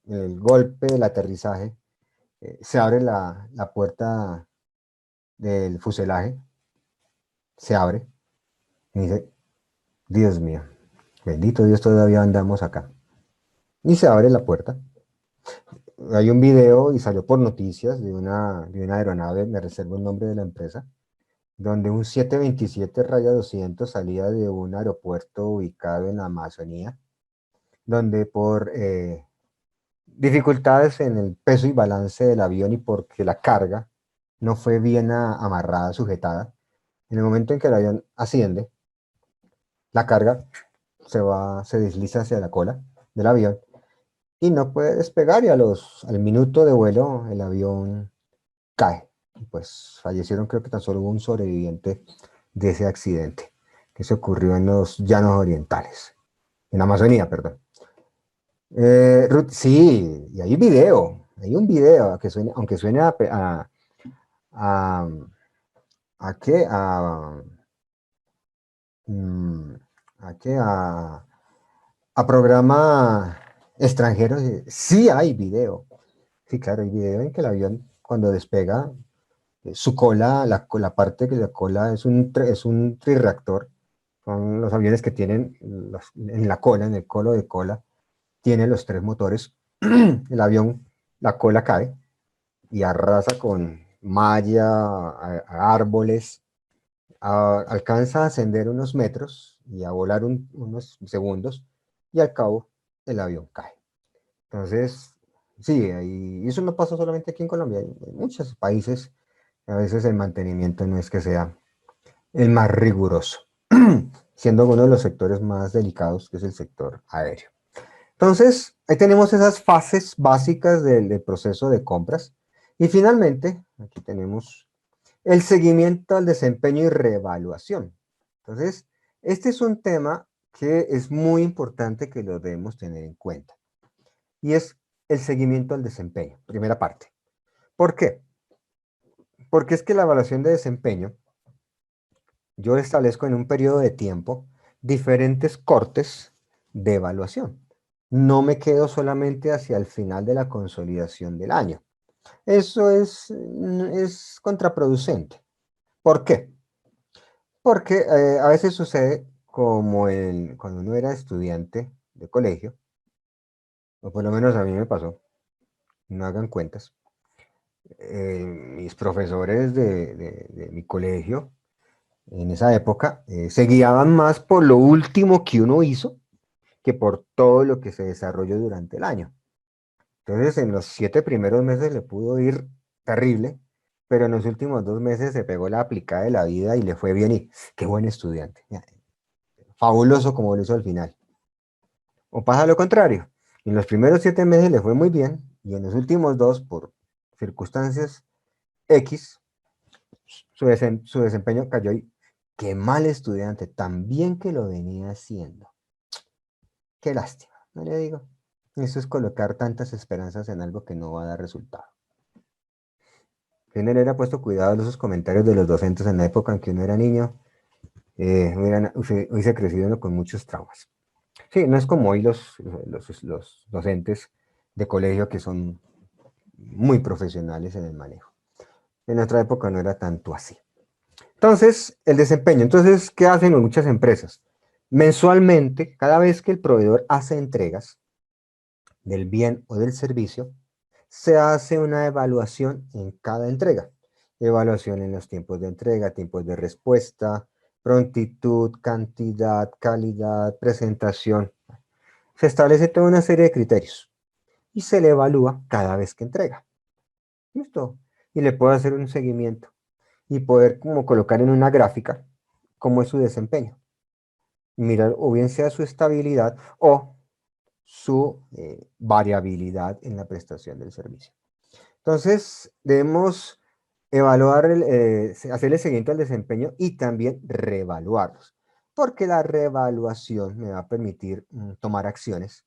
el golpe del aterrizaje, se abre la puerta del fuselaje, se abre y dice, Dios mío, bendito Dios, todavía andamos acá. Y se abre la puerta. Hay un video y salió por noticias de una aeronave, me reservo el nombre de la empresa, donde un 727-200 salía de un aeropuerto ubicado en la Amazonía, donde por dificultades en el peso y balance del avión y porque la carga no fue bien amarrada, sujetada, en el momento en que el avión asciende, la carga se desliza hacia la cola del avión y no puede despegar y al minuto de vuelo el avión cae. Y pues fallecieron, creo que tan solo hubo un sobreviviente de ese accidente que se ocurrió en los llanos orientales, en Amazonía, perdón. Ruth, sí, y hay un video que suene, aunque suene a, ¿a qué? Mm, ¿A qué? A programa extranjero, sí hay video. Sí, claro, hay video en que el avión cuando despega, su cola, la parte de la cola es un trirreactor. Son los aviones que tienen en la cola, en el colo de cola, tiene los tres motores. El avión, la cola cae y arrasa con malla, árboles, alcanza a ascender unos metros y a volar unos segundos y al cabo el avión cae. Entonces, Sí, y eso no pasa solamente aquí en Colombia, en muchos países a veces el mantenimiento no es que sea el más riguroso, siendo uno de los sectores más delicados, que es el sector aéreo. Entonces, ahí tenemos esas fases básicas del proceso de compras. Y finalmente, aquí tenemos el seguimiento al desempeño y reevaluación. Entonces, este es un tema que es muy importante que lo debemos tener en cuenta. Y es el seguimiento al desempeño, primera parte. ¿Por qué? Porque es que la evaluación de desempeño, yo establezco en un periodo de tiempo diferentes cortes de evaluación. No me quedo solamente hacia el final de la consolidación del año. Eso es contraproducente. ¿Por qué? Porque a veces sucede como cuando uno era estudiante de colegio, o por lo menos a mí me pasó, no hagan cuentas, mis profesores de mi colegio en esa época se guiaban más por lo último que uno hizo que por todo lo que se desarrolló durante el año. Entonces, en los 7 primeros meses le pudo ir terrible, pero en los últimos 2 meses se pegó la aplicada de la vida y le fue bien y qué buen estudiante. Fabuloso como lo hizo al final. O pasa lo contrario. En los primeros 7 meses le fue muy bien y en los últimos 2, por circunstancias X, su desempeño cayó y qué mal estudiante, tan bien que lo venía haciendo. Qué lástima, no le digo. Eso es colocar tantas esperanzas en algo que no va a dar resultado. Si uno le hubiera puesto cuidado a esos comentarios de los docentes en la época en que uno era niño, hubiese crecido uno con muchos traumas. Sí, no es como hoy los docentes de colegio que son muy profesionales en el manejo. En nuestra época no era tanto así. Entonces, el desempeño. Entonces, ¿qué hacen muchas empresas? Mensualmente, cada vez que el proveedor hace entregas del bien o del servicio, se hace una evaluación en cada entrega. Evaluación en los tiempos de entrega, tiempos de respuesta, prontitud, cantidad, calidad, presentación. Se establece toda una serie de criterios y se le evalúa cada vez que entrega. ¿Listo? Y le puedo hacer un seguimiento y poder como colocar en una gráfica cómo es su desempeño. Mirar o bien sea su estabilidad o su variabilidad en la prestación del servicio. Entonces, debemos evaluar, hacerle seguimiento al desempeño y también reevaluarlos, porque la reevaluación me va a permitir tomar acciones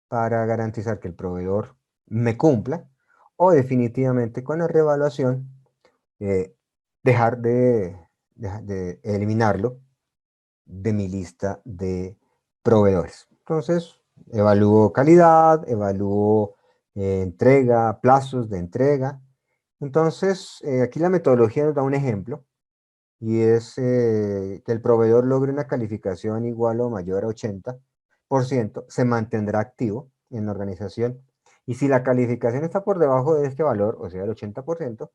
para garantizar que el proveedor me cumpla o definitivamente con la reevaluación eh, dejar de eliminarlo de mi lista de proveedores. Entonces, evalúo calidad, evalúo entrega, plazos de entrega. Entonces, aquí la metodología nos da un ejemplo y es que el proveedor logre una calificación igual o mayor a 80%, se mantendrá activo en la organización. Y si la calificación está por debajo de este valor, o sea, el 80%,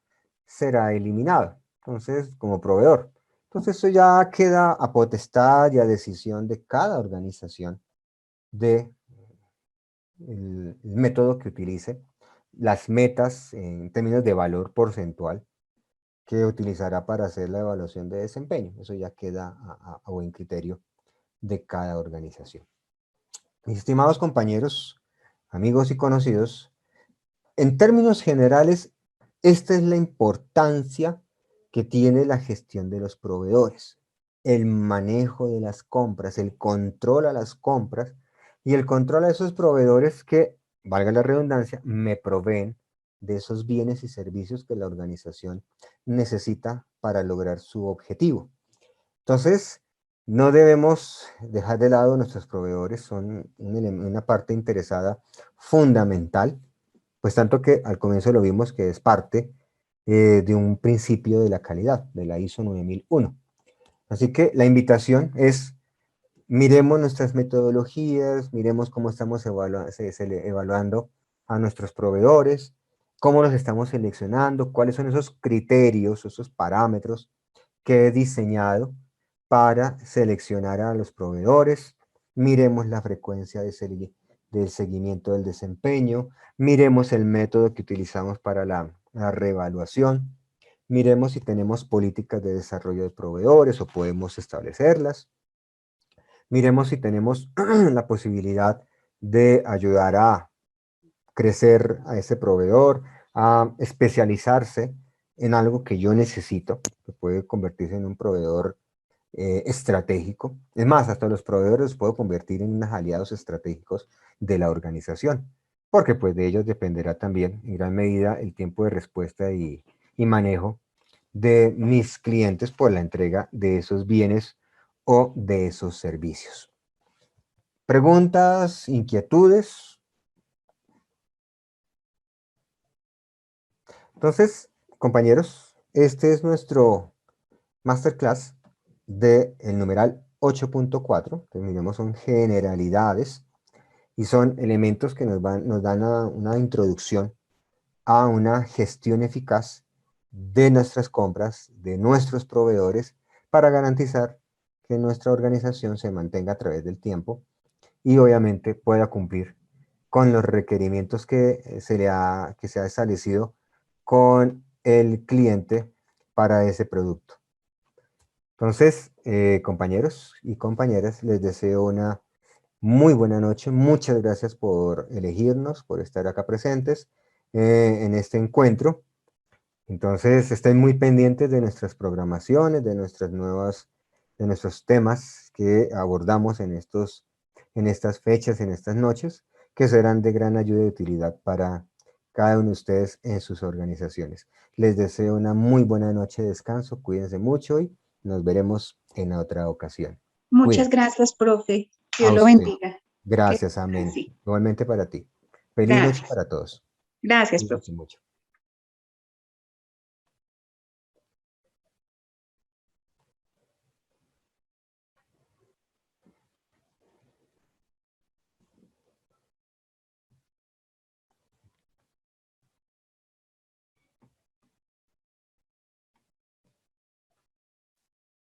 será eliminado. Entonces, como proveedor. Entonces, eso ya queda a potestad y a decisión de cada organización de el método que utilice, las metas en términos de valor porcentual que utilizará para hacer la evaluación de desempeño. Eso ya queda a buen criterio de cada organización. Mis estimados compañeros, amigos y conocidos, en términos generales, esta es la importancia que tiene la gestión de los proveedores, el manejo de las compras, el control a las compras y el control a esos proveedores que, valga la redundancia, me proveen de esos bienes y servicios que la organización necesita para lograr su objetivo. Entonces, no debemos dejar de lado nuestros proveedores, son una parte interesada fundamental, pues tanto que al comienzo lo vimos que es parte de un principio de la calidad, de la ISO 9001. Así que la invitación es, miremos nuestras metodologías, miremos cómo estamos evaluando a nuestros proveedores, cómo los estamos seleccionando, cuáles son esos criterios, esos parámetros que he diseñado para seleccionar a los proveedores, miremos la frecuencia del seguimiento del desempeño, miremos el método que utilizamos para la reevaluación, miremos si tenemos políticas de desarrollo de proveedores o podemos establecerlas, miremos si tenemos la posibilidad de ayudar a crecer a ese proveedor, a especializarse en algo que yo necesito, que puede convertirse en un proveedor estratégico. Es más, hasta los proveedores los puedo convertir en unos aliados estratégicos de la organización, porque pues de ellos dependerá también en gran medida el tiempo de respuesta y manejo de mis clientes por la entrega de esos bienes o de esos servicios. ¿Preguntas, inquietudes? Entonces, compañeros, este es nuestro masterclass del numeral 8.4, que miremos son generalidades y son elementos que nos dan una introducción a una gestión eficaz de nuestras compras, de nuestros proveedores, para garantizar que nuestra organización se mantenga a través del tiempo y obviamente pueda cumplir con los requerimientos que se ha establecido con el cliente para ese producto. Entonces, compañeros y compañeras, les deseo una muy buena noche. Muchas gracias por elegirnos, por estar acá presentes en este encuentro. Entonces, estén muy pendientes de nuestras programaciones, de nuestros temas que abordamos en estas fechas, en estas noches, que serán de gran ayuda y utilidad para cada uno de ustedes en sus organizaciones. Les deseo una muy buena noche de descanso, cuídense mucho y nos veremos en otra ocasión. Muchas Cuídense. gracias, profe. A Dios lo usted. bendiga. Gracias, Que amén. sí. Igualmente para ti. Feliz noche Gracias. para todos. Gracias, profe. Cuídense mucho.